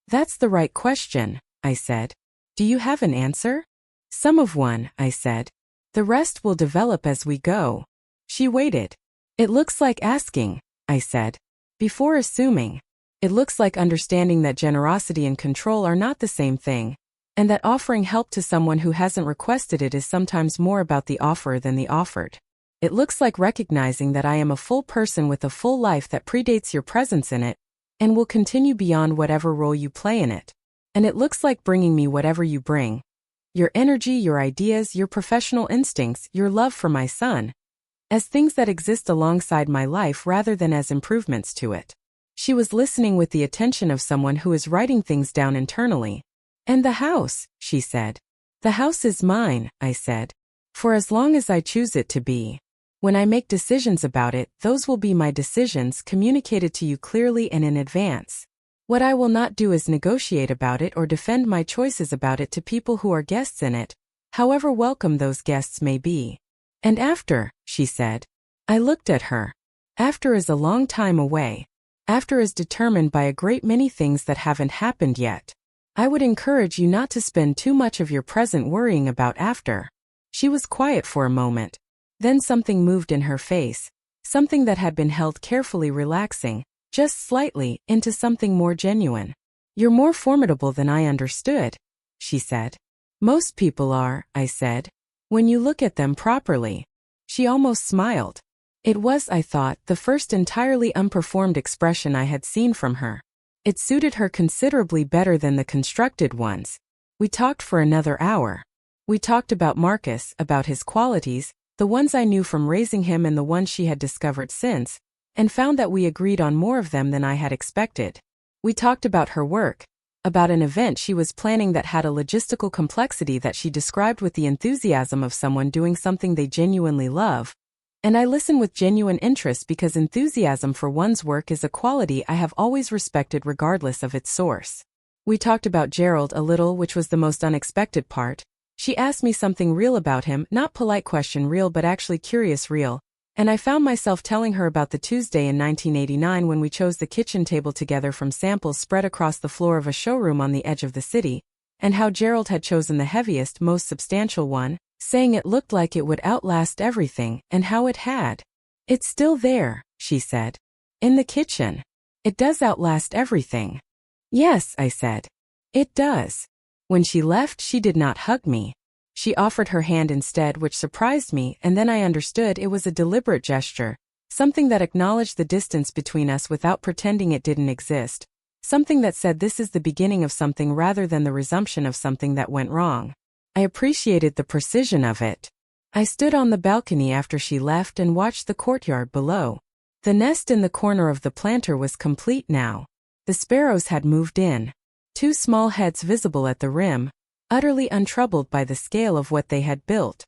That's the right question, I said. Do you have an answer? Some of one, I said. The rest will develop as we go. She waited. It looks like asking, I said. Before assuming. It looks like understanding that generosity and control are not the same thing, and that offering help to someone who hasn't requested it is sometimes more about the offer than the offered. It looks like recognizing that I am a full person with a full life that predates your presence in it, and will continue beyond whatever role you play in it. And it looks like bringing me whatever you bring. Your energy, your ideas, your professional instincts, your love for my son. As things that exist alongside my life rather than as improvements to it. She was listening with the attention of someone who is writing things down internally. And the house, she said. The house is mine, I said. For as long as I choose it to be. When I make decisions about it, those will be my decisions communicated to you clearly and in advance. What I will not do is negotiate about it or defend my choices about it to people who are guests in it, however welcome those guests may be. And after, she said. I looked at her. After is a long time away. After is determined by a great many things that haven't happened yet. I would encourage you not to spend too much of your present worrying about after. She was quiet for a moment. Then something moved in her face, something that had been held carefully relaxing, just slightly, into something more genuine. You're more formidable than I understood, she said. Most people are, I said. When you look at them properly. She almost smiled. It was, I thought, the first entirely unperformed expression I had seen from her. It suited her considerably better than the constructed ones. We talked for another hour. We talked about Marcus, about his qualities, the ones I knew from raising him and the ones she had discovered since, and found that we agreed on more of them than I had expected. We talked about her work, about an event she was planning that had a logistical complexity that she described with the enthusiasm of someone doing something they genuinely love. And I listen with genuine interest because enthusiasm for one's work is a quality I have always respected regardless of its source. We talked about Gerald a little, which was the most unexpected part. She asked me something real about him, not polite question real but actually curious real, and I found myself telling her about the Tuesday in 1989 when we chose the kitchen table together from samples spread across the floor of a showroom on the edge of the city, and how Gerald had chosen the heaviest, most substantial one, saying it looked like it would outlast everything, and how it had. "It's still there," she said. "In the kitchen. It does outlast everything." "Yes," I said. "It does." When she left, she did not hug me. She offered her hand instead, which surprised me, and then I understood it was a deliberate gesture, something that acknowledged the distance between us without pretending it didn't exist, something that said this is the beginning of something rather than the resumption of something that went wrong. I appreciated the precision of it. I stood on the balcony after she left and watched the courtyard below. The nest in the corner of the planter was complete now. The sparrows had moved in. 2 small heads visible at the rim, utterly untroubled by the scale of what they had built.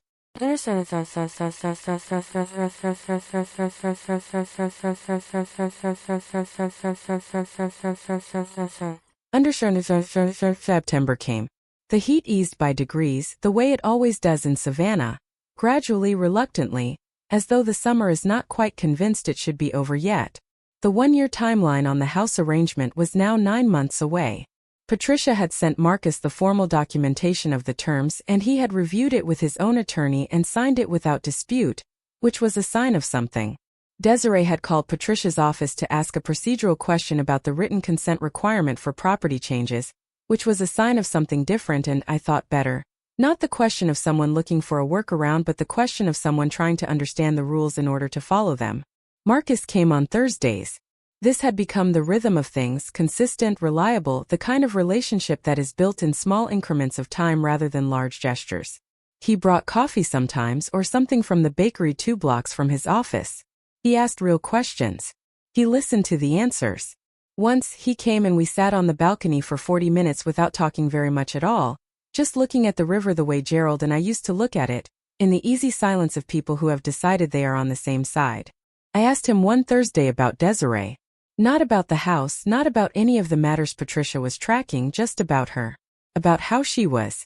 September came. The heat eased by degrees, the way it always does in Savannah, gradually, reluctantly, as though the summer is not quite convinced it should be over yet. The 1-year timeline on the house arrangement was now 9 months away. Patricia had sent Marcus the formal documentation of the terms, and he had reviewed it with his own attorney and signed it without dispute, which was a sign of something. Desiree had called Patricia's office to ask a procedural question about the written consent requirement for property changes, which was a sign of something different and, I thought, better. Not the question of someone looking for a workaround, but the question of someone trying to understand the rules in order to follow them. Marcus came on Thursdays. This had become the rhythm of things, consistent, reliable, the kind of relationship that is built in small increments of time rather than large gestures. He brought coffee sometimes or something from the bakery 2 blocks from his office. He asked real questions. He listened to the answers. Once, he came and we sat on the balcony for 40 minutes without talking very much at all, just looking at the river the way Gerald and I used to look at it, in the easy silence of people who have decided they are on the same side. I asked him one Thursday about Desiree. Not about the house, not about any of the matters Patricia was tracking, just about her. About how she was.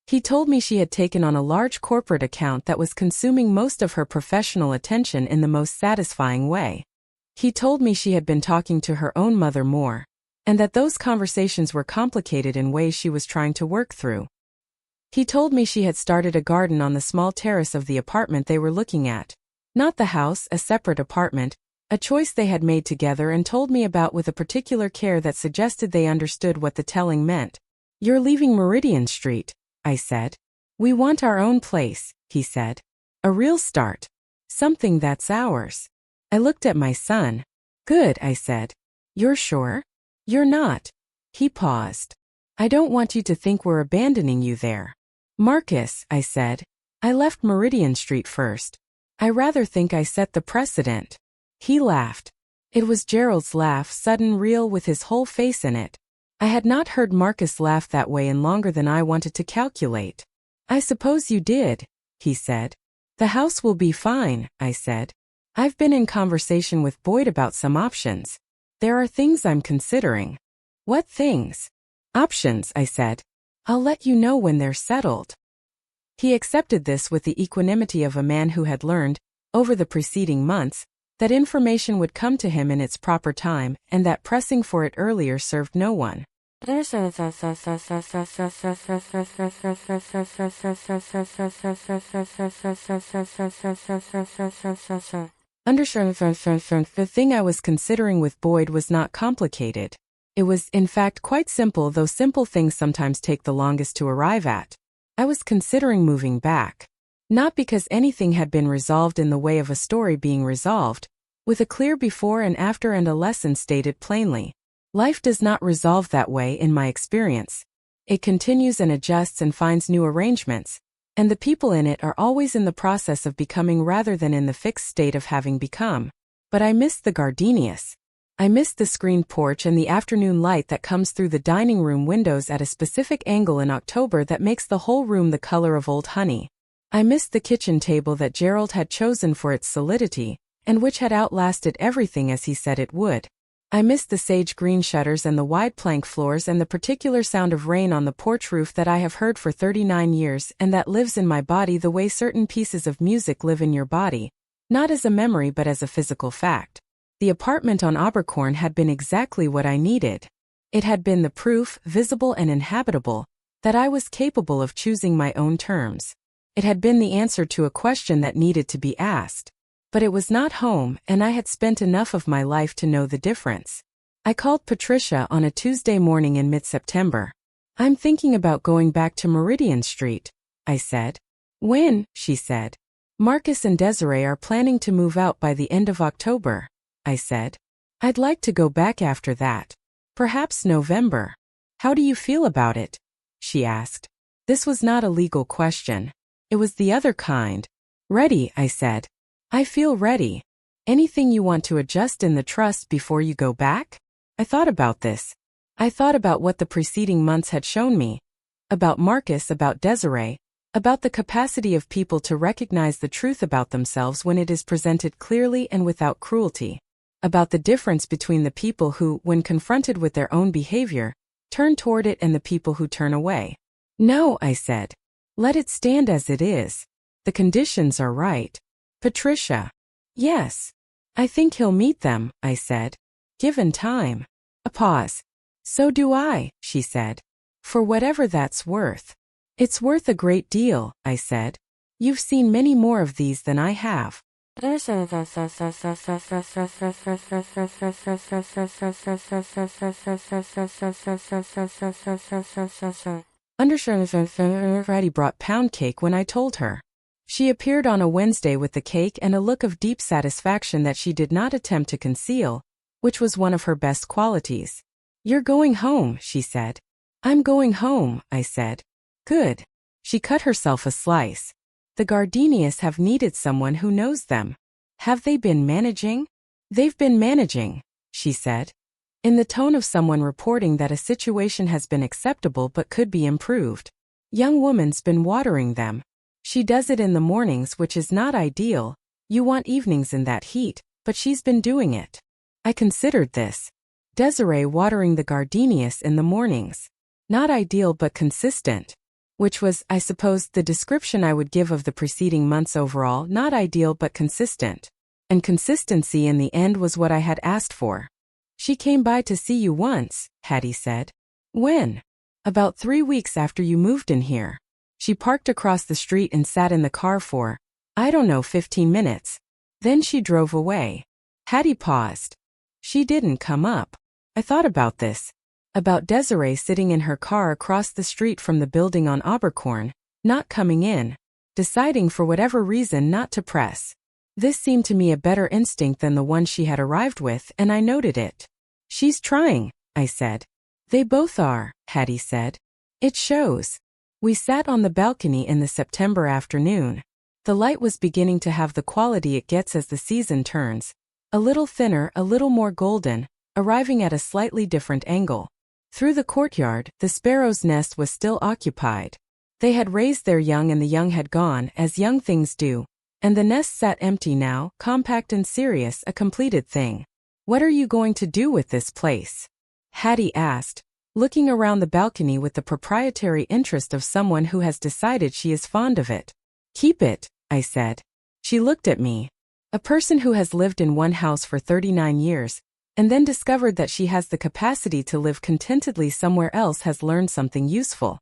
He told me she had taken on a large corporate account that was consuming most of her professional attention in the most satisfying way. He told me she had been talking to her own mother more, and that those conversations were complicated in ways she was trying to work through. He told me she had started a garden on the small terrace of the apartment they were looking at. Not the house, a separate apartment, a choice they had made together, and told me about with a particular care that suggested they understood what the telling meant. "You're leaving Meridian Street," I said. "We want our own place," he said. "A real start. Something that's ours." I looked at my son. "Good," I said. "You're sure?" "You're not." He paused. "I don't want you to think we're abandoning you there." "Marcus," I said. "I left Meridian Street first. I rather think I set the precedent." He laughed. It was Gerald's laugh, sudden, real, with his whole face in it. I had not heard Marcus laugh that way in longer than I wanted to calculate. "I suppose you did," he said. "The house will be fine," I said. "I've been in conversation with Boyd about some options. There are things I'm considering." "What things?" "Options," I said. "I'll let you know when they're settled." He accepted this with the equanimity of a man who had learned, over the preceding months, that information would come to him in its proper time, and that pressing for it earlier served no one. The thing I was considering with Boyd was not complicated. It was, in fact, quite simple, though simple things sometimes take the longest to arrive at. I was considering moving back. Not because anything had been resolved in the way of a story being resolved, with a clear before and after and a lesson stated plainly. Life does not resolve that way in my experience. It continues and adjusts and finds new arrangements, and the people in it are always in the process of becoming rather than in the fixed state of having become. But I missed the gardenias. I missed the screened porch and the afternoon light that comes through the dining room windows at a specific angle in October that makes the whole room the color of old honey. I missed the kitchen table that Gerald had chosen for its solidity, and which had outlasted everything as he said it would. I missed the sage green shutters and the wide plank floors and the particular sound of rain on the porch roof that I have heard for 39 years and that lives in my body the way certain pieces of music live in your body, not as a memory but as a physical fact. The apartment on Abercorn had been exactly what I needed. It had been the proof, visible and inhabitable, that I was capable of choosing my own terms. It had been the answer to a question that needed to be asked. But it was not home, and I had spent enough of my life to know the difference. I called Patricia on a Tuesday morning in mid-September. "I'm thinking about going back to Meridian Street," I said. "When?" she said. "Marcus and Desiree are planning to move out by the end of October," I said. "I'd like to go back after that. Perhaps November." "How do you feel about it?" she asked. This was not a legal question. It was the other kind. "Ready," I said. "I feel ready. Anything you want to adjust in the trust before you go back?" I thought about this. I thought about what the preceding months had shown me. About Marcus, about Desiree, about the capacity of people to recognize the truth about themselves when it is presented clearly and without cruelty. About the difference between the people who, when confronted with their own behavior, turn toward it and the people who turn away. "No," I said. "Let it stand as it is. The conditions are right." "Patricia." "Yes. I think he'll meet them," I said. "Given time." A pause. "So do I," she said. "For whatever that's worth." "It's worth a great deal," I said. "You've seen many more of these than I have." Freddie brought pound cake when I told her. She appeared on a Wednesday with the cake and a look of deep satisfaction that she did not attempt to conceal, which was one of her best qualities. "You're going home," she said. "I'm going home," I said. "Good." She cut herself a slice. "The gardenias have needed someone who knows them. Have they been managing?" "They've been managing," she said, in the tone of someone reporting that a situation has been acceptable but could be improved. "Young woman's been watering them. She does it in the mornings, which is not ideal. You want evenings in that heat, but she's been doing it." I considered this. Desiree watering the gardenias in the mornings. Not ideal but consistent. Which was, I suppose, the description I would give of the preceding months overall. Not ideal but consistent. And consistency in the end was what I had asked for. "She came by to see you once," Hattie said. "When?" "About 3 weeks after you moved in here. She parked across the street and sat in the car for, I don't know, 15 minutes. Then she drove away." Hattie paused. "She didn't come up." I thought about this. About Desiree sitting in her car across the street from the building on Abercorn, not coming in, deciding for whatever reason not to press. This seemed to me a better instinct than the one she had arrived with, and I noted it. "She's trying," I said. "They both are," Hattie said. "It shows." We sat on the balcony in the September afternoon. The light was beginning to have the quality it gets as the season turns. A little thinner, a little more golden, arriving at a slightly different angle. Through the courtyard, the sparrow's nest was still occupied. They had raised their young and the young had gone, as young things do, and the nest sat empty now, compact and serious, a completed thing. "What are you going to do with this place?" Hattie asked, looking around the balcony with the proprietary interest of someone who has decided she is fond of it. "Keep it," I said. She looked at me. A person who has lived in one house for 39 years, and then discovered that she has the capacity to live contentedly somewhere else has learned something useful.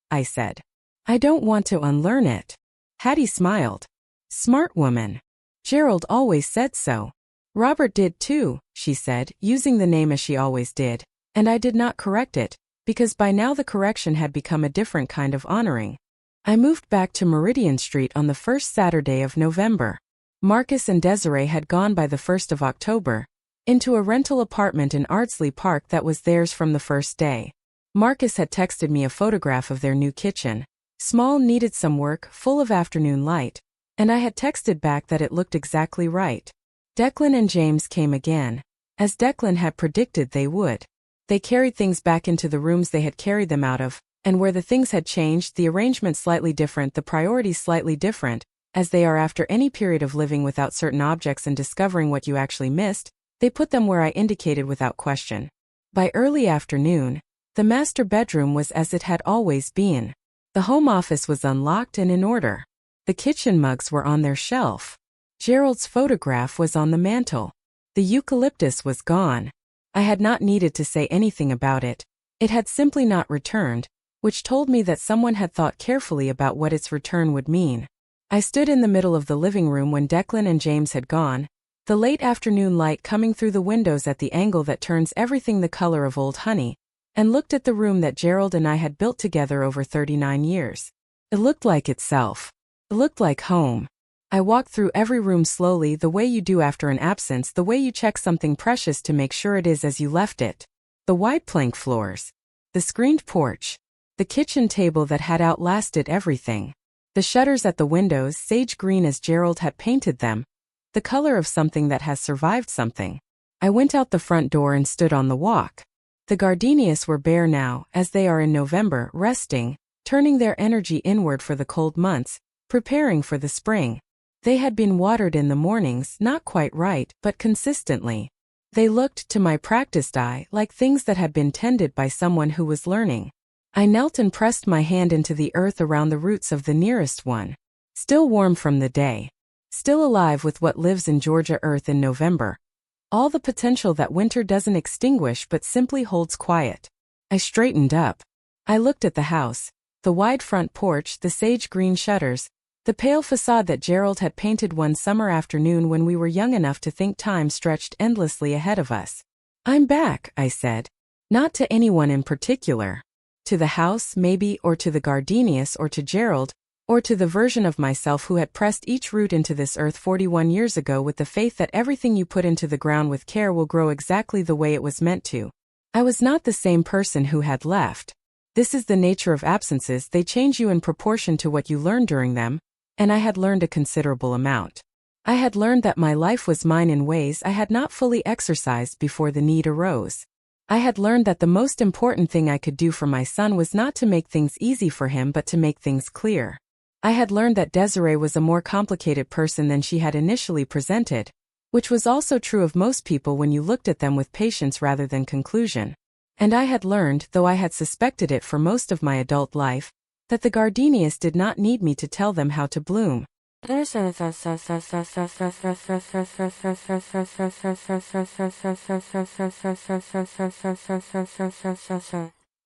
I said. "I don't want to unlearn it." Hattie smiled. "Smart woman. Gerald always said so." "Robert did too," she said, using the name as she always did, and I did not correct it, because by now the correction had become a different kind of honoring. I moved back to Meridian Street on the first Saturday of November. Marcus and Desiree had gone by the 1st of October, into a rental apartment in Ardsley Park that was theirs from the first day. Marcus had texted me a photograph of their new kitchen. Small, needed some work, full of afternoon light, and I had texted back that it looked exactly right. Declan and James came again, as Declan had predicted they would. They carried things back into the rooms they had carried them out of, and where the things had changed, the arrangement slightly different, the priorities slightly different, as they are after any period of living without certain objects and discovering what you actually missed, they put them where I indicated without question. By early afternoon, the master bedroom was as it had always been. The home office was unlocked and in order. The kitchen mugs were on their shelf. Gerald's photograph was on the mantel. The eucalyptus was gone. I had not needed to say anything about it. It had simply not returned, which told me that someone had thought carefully about what its return would mean. I stood in the middle of the living room when Declan and James had gone, the late afternoon light coming through the windows at the angle that turns everything the color of old honey, and looked at the room that Gerald and I had built together over 39 years. It looked like itself. It looked like home. I walked through every room slowly, the way you do after an absence, the way you check something precious to make sure it is as you left it. The wide plank floors. The screened porch. The kitchen table that had outlasted everything. The shutters at the windows, sage green as Gerald had painted them. The color of something that has survived something. I went out the front door and stood on the walk. The gardenias were bare now, as they are in November, resting, turning their energy inward for the cold months, preparing for the spring. They had been watered in the mornings, not quite right, but consistently. They looked, to my practiced eye, like things that had been tended by someone who was learning. I knelt and pressed my hand into the earth around the roots of the nearest one. Still warm from the day. Still alive with what lives in Georgia earth in November. All the potential that winter doesn't extinguish but simply holds quiet. I straightened up. I looked at the house, the wide front porch, the sage green shutters, the pale facade that Gerald had painted one summer afternoon when we were young enough to think time stretched endlessly ahead of us. "I'm back," I said. Not to anyone in particular. To the house, maybe, or to the gardenias, or to Gerald, or to the version of myself who had pressed each root into this earth 41 years ago with the faith that everything you put into the ground with care will grow exactly the way it was meant to. I was not the same person who had left. This is the nature of absences, they change you in proportion to what you learn during them, and I had learned a considerable amount. I had learned that my life was mine in ways I had not fully exercised before the need arose. I had learned that the most important thing I could do for my son was not to make things easy for him but to make things clear. I had learned that Desiree was a more complicated person than she had initially presented, which was also true of most people when you looked at them with patience rather than conclusion. And I had learned, though I had suspected it for most of my adult life, that the gardenias did not need me to tell them how to bloom.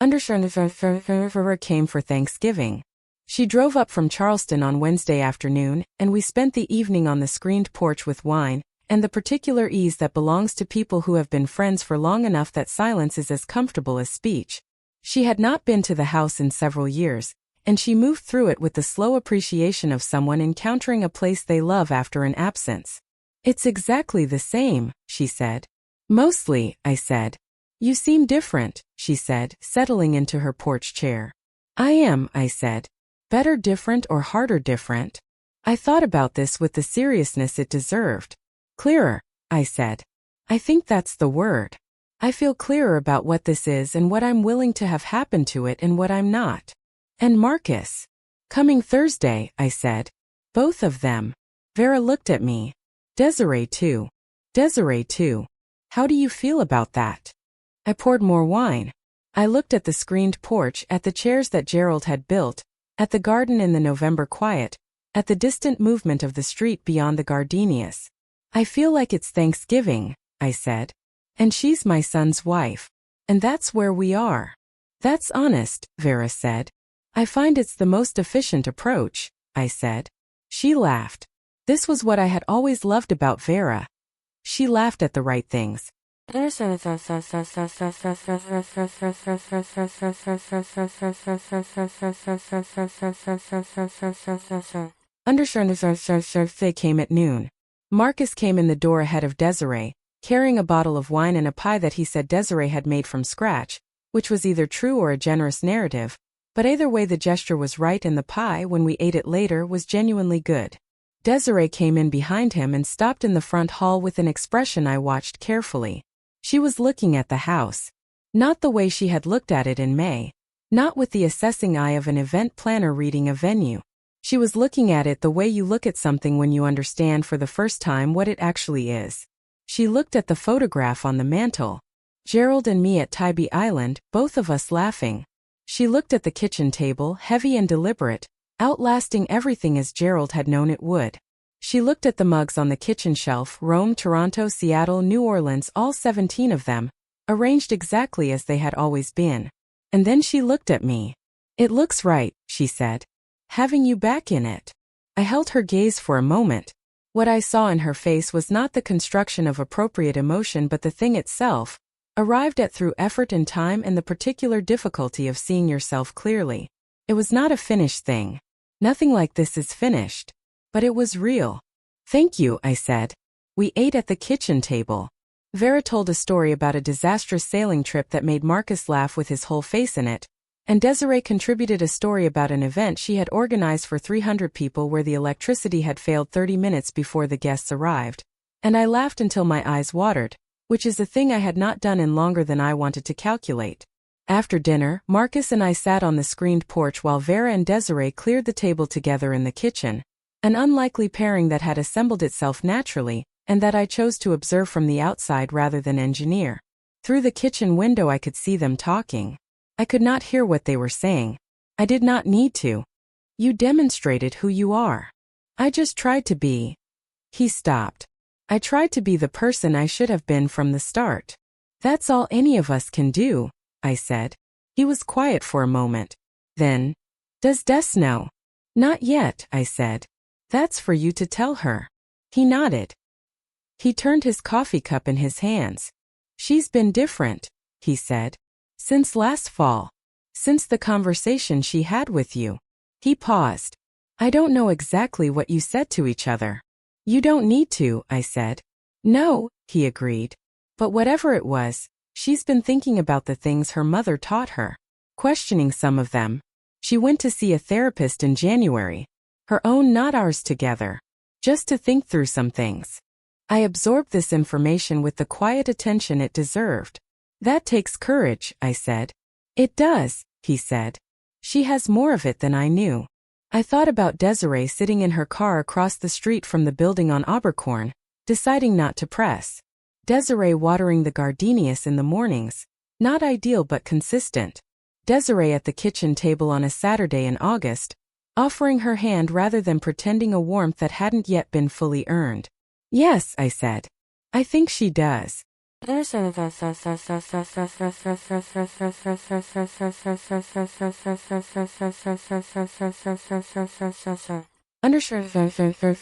Undershire came for Thanksgiving. She drove up from Charleston on Wednesday afternoon, and we spent the evening on the screened porch with wine, and the particular ease that belongs to people who have been friends for long enough that silence is as comfortable as speech. She had not been to the house in several years, and she moved through it with the slow appreciation of someone encountering a place they love after an absence. "It's exactly the same," she said. "Mostly," I said. "You seem different," she said, settling into her porch chair. "I am," I said. "Better different or harder different?" I thought about this with the seriousness it deserved. "Clearer," I said. "I think that's the word. I feel clearer about what this is and what I'm willing to have happen to it and what I'm not. And Marcus. Coming Thursday," I said. "Both of them." Vera looked at me. "Desiree too." "Desiree too. How do you feel about that?" I poured more wine. I looked at the screened porch, at the chairs that Gerald had built, at the garden in the November quiet, at the distant movement of the street beyond the gardenias. "I feel like it's Thanksgiving," I said. "And she's my son's wife. And that's where we are." "That's honest," Vera said. "I find it's the most efficient approach," I said. She laughed. This was what I had always loved about Vera. She laughed at the right things. They came at noon. Marcus came in the door ahead of Desiree, carrying a bottle of wine and a pie that he said Desiree had made from scratch, which was either true or a generous narrative, but either way the gesture was right and the pie, when we ate it later, was genuinely good. Desiree came in behind him and stopped in the front hall with an expression I watched carefully. She was looking at the house. Not the way she had looked at it in May. Not with the assessing eye of an event planner reading a venue. She was looking at it the way you look at something when you understand for the first time what it actually is. She looked at the photograph on the mantel. Gerald and me at Tybee Island, both of us laughing. She looked at the kitchen table, heavy and deliberate, outlasting everything as Gerald had known it would. She looked at the mugs on the kitchen shelf, Rome, Toronto, Seattle, New Orleans, all 17 of them, arranged exactly as they had always been. And then she looked at me. It looks right, she said. Having you back in it. I held her gaze for a moment. What I saw in her face was not the construction of appropriate emotion but the thing itself, arrived at through effort and time and the particular difficulty of seeing yourself clearly. It was not a finished thing. Nothing like this is finished. But it was real. Thank you, I said. We ate at the kitchen table. Vera told a story about a disastrous sailing trip that made Marcus laugh with his whole face in it, and Desiree contributed a story about an event she had organized for 300 people where the electricity had failed 30 minutes before the guests arrived, and I laughed until my eyes watered, which is a thing I had not done in longer than I wanted to calculate. After dinner, Marcus and I sat on the screened porch while Vera and Desiree cleared the table together in the kitchen, an unlikely pairing that had assembled itself naturally, and that I chose to observe from the outside rather than engineer. Through the kitchen window I could see them talking. I could not hear what they were saying. I did not need to. You demonstrated who you are. I just tried to be. He stopped. I tried to be the person I should have been from the start. That's all any of us can do, I said. He was quiet for a moment. Then, does Des know? Not yet, I said. That's for you to tell her. He nodded. He turned his coffee cup in his hands. She's been different, he said. Since last fall. Since the conversation she had with you. He paused. I don't know exactly what you said to each other. You don't need to, I said. No, he agreed. But whatever it was, she's been thinking about the things her mother taught her. Questioning some of them. She went to see a therapist in January. Her own, not ours, together. Just to think through some things. I absorbed this information with the quiet attention it deserved. That takes courage, I said. It does, he said. She has more of it than I knew. I thought about Desiree sitting in her car across the street from the building on Abercorn, deciding not to press. Desiree watering the gardenias in the mornings. Not ideal but consistent. Desiree at the kitchen table on a Saturday in August, offering her hand rather than pretending a warmth that hadn't yet been fully earned. Yes, I said. I think she does.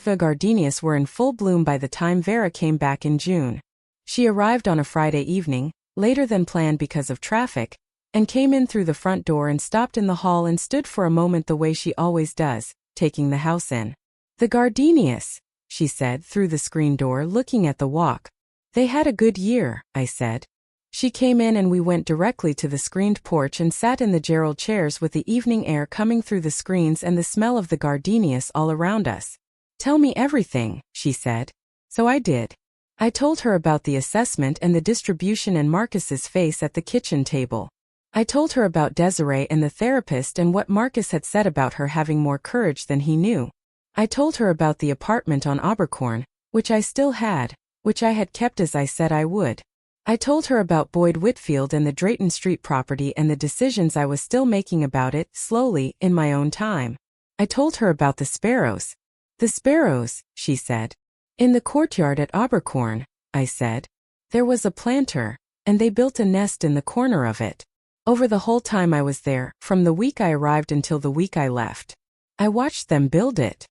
The gardenias were in full bloom by the time Vera came back in June. She arrived on a Friday evening, later than planned because of traffic, and came in through the front door and stopped in the hall and stood for a moment the way she always does, taking the house in. The gardenias, she said through the screen door, looking at the walk. They had a good year, I said. She came in and we went directly to the screened porch and sat in the Gerald chairs with the evening air coming through the screens and the smell of the gardenias all around us. Tell me everything, she said. So I did. I told her about the assessment and the distribution and Marcus's face at the kitchen table. I told her about Desiree and the therapist and what Marcus had said about her having more courage than he knew. I told her about the apartment on Abercorn, which I still had, which I had kept as I said I would. I told her about Boyd Whitfield and the Drayton Street property and the decisions I was still making about it, slowly, in my own time. I told her about the sparrows. The sparrows, she said. In the courtyard at Abercorn, I said. There was a planter, and they built a nest in the corner of it. Over the whole time I was there, from the week I arrived until the week I left. I watched them build it.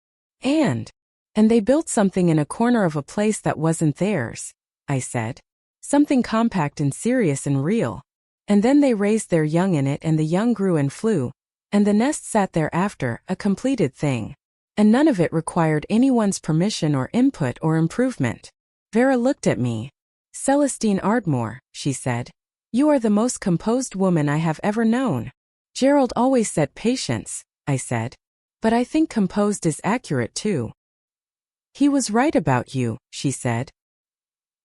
And they built something in a corner of a place that wasn't theirs, I said. Something compact and serious and real. And then they raised their young in it and the young grew and flew, and the nest sat there after, a completed thing. And none of it required anyone's permission or input or improvement. Vera looked at me. Celestine Ardmore, she said. You are the most composed woman I have ever known. Gerald always said patience, I said. But I think composed is accurate too. He was right about you, she said.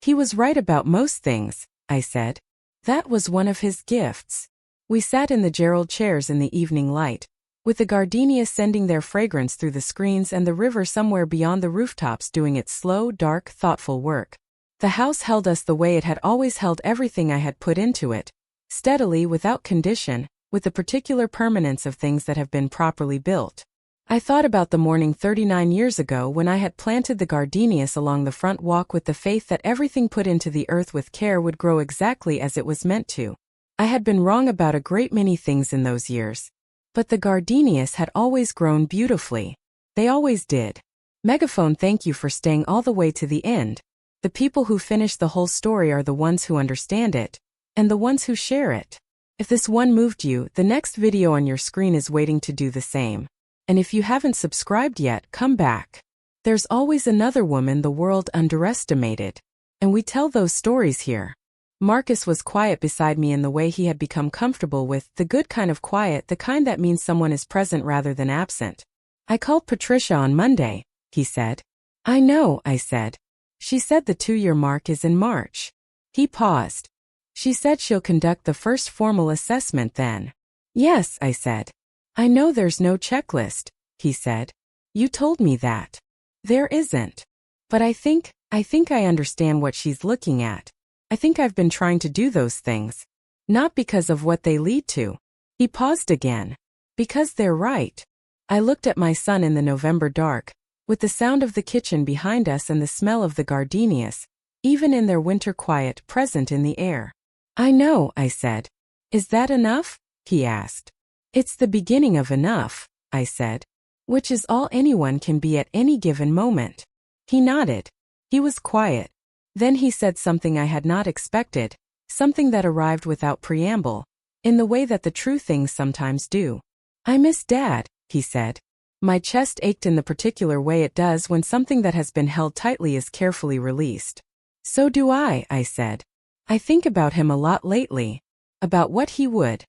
He was right about most things, I said. That was one of his gifts. We sat in the Gerald chairs in the evening light, with the gardenias sending their fragrance through the screens and the river somewhere beyond the rooftops doing its slow, dark, thoughtful work. The house held us the way it had always held everything I had put into it, steadily, without condition, with the particular permanence of things that have been properly built. I thought about the morning 39 years ago when I had planted the gardenias along the front walk with the faith that everything put into the earth with care would grow exactly as it was meant to. I had been wrong about a great many things in those years. But the gardenias had always grown beautifully. They always did. Megaphone, thank you for staying all the way to the end. The people who finish the whole story are the ones who understand it, and the ones who share it. If this one moved you, the next video on your screen is waiting to do the same. And if you haven't subscribed yet, come back. There's always another woman the world underestimated. And we tell those stories here. Marcus was quiet beside me in the way he had become comfortable with, the good kind of quiet, the kind that means someone is present rather than absent. I called Patricia on Monday, he said. I know, I said. She said the 2-year mark is in March. He paused. She said she'll conduct the first formal assessment then. Yes, I said. I know there's no checklist, he said. You told me that. There isn't. But I think I understand what she's looking at. I think I've been trying to do those things. Not because of what they lead to. He paused again. Because they're right. I looked at my son in the November dark, with the sound of the kitchen behind us and the smell of the gardenias, even in their winter quiet, present in the air. I know, I said. Is that enough? He asked. It's the beginning of enough, I said. Which is all anyone can be at any given moment. He nodded. He was quiet. Then he said something I had not expected, something that arrived without preamble, in the way that the true things sometimes do. I miss Dad, he said. My chest ached in the particular way it does when something that has been held tightly is carefully released. So do I said. I think about him a lot lately. About what he would.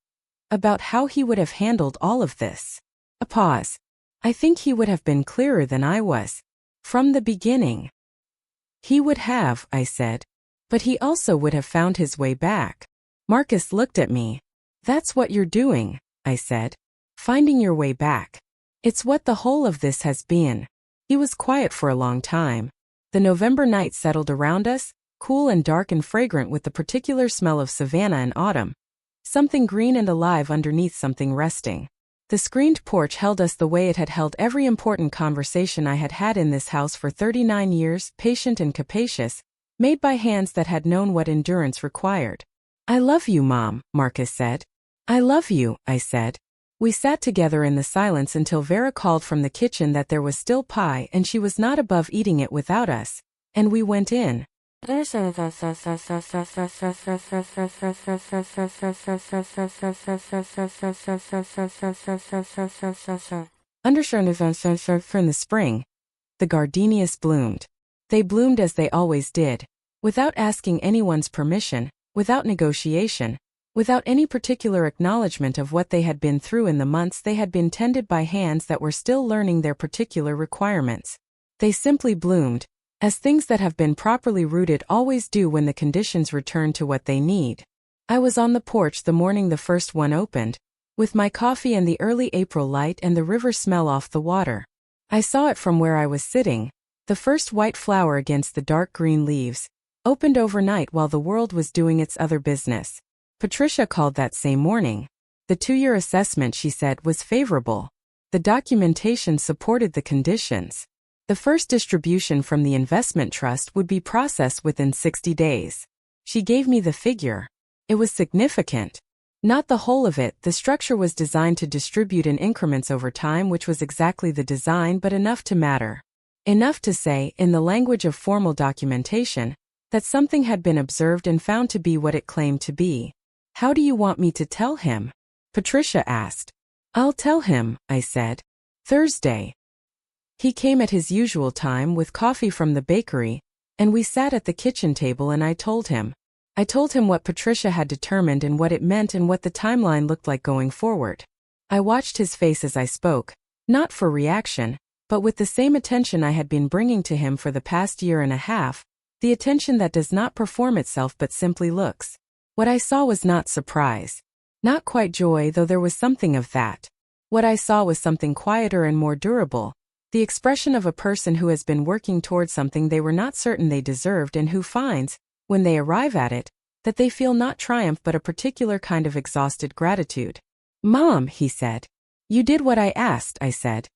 About how he would have handled all of this. A pause. I think he would have been clearer than I was. From the beginning. He would have, I said. But he also would have found his way back. Marcus looked at me. That's what you're doing, I said. Finding your way back. It's what the whole of this has been. He was quiet for a long time. The November night settled around us, cool and dark and fragrant with the particular smell of Savannah and autumn. Something green and alive underneath something resting. The screened porch held us the way it had held every important conversation I had had in this house for 39 years, patient and capacious, made by hands that had known what endurance required. I love you, Mom, Marcus said. I love you, I said. We sat together in the silence until Vera called from the kitchen that there was still pie and she was not above eating it without us, and we went in. In the spring, the gardenias bloomed. They bloomed as they always did, without asking anyone's permission, without negotiation, without any particular acknowledgement of what they had been through in the months they had been tended by hands that were still learning their particular requirements. They simply bloomed, as things that have been properly rooted always do when the conditions return to what they need. I was on the porch the morning the first one opened, with my coffee and the early April light and the river smell off the water. I saw it from where I was sitting, the first white flower against the dark green leaves, opened overnight while the world was doing its other business. Patricia called that same morning. The 2-year assessment, she said, was favorable. The documentation supported the conditions. The first distribution from the investment trust would be processed within 60 days. She gave me the figure. It was significant. Not the whole of it, the structure was designed to distribute in increments over time, which was exactly the design, but enough to matter. Enough to say, in the language of formal documentation, that something had been observed and found to be what it claimed to be. How do you want me to tell him? Patricia asked. I'll tell him, I said. Thursday. He came at his usual time with coffee from the bakery, and we sat at the kitchen table and I told him. I told him what Patricia had determined and what it meant and what the timeline looked like going forward. I watched his face as I spoke, not for reaction, but with the same attention I had been bringing to him for the past year and a half, the attention that does not perform itself but simply looks. What I saw was not surprise. Not quite joy, though there was something of that. What I saw was something quieter and more durable. The expression of a person who has been working toward something they were not certain they deserved and who finds, when they arrive at it, that they feel not triumph but a particular kind of exhausted gratitude. Mom, he said. You did what I asked, I said.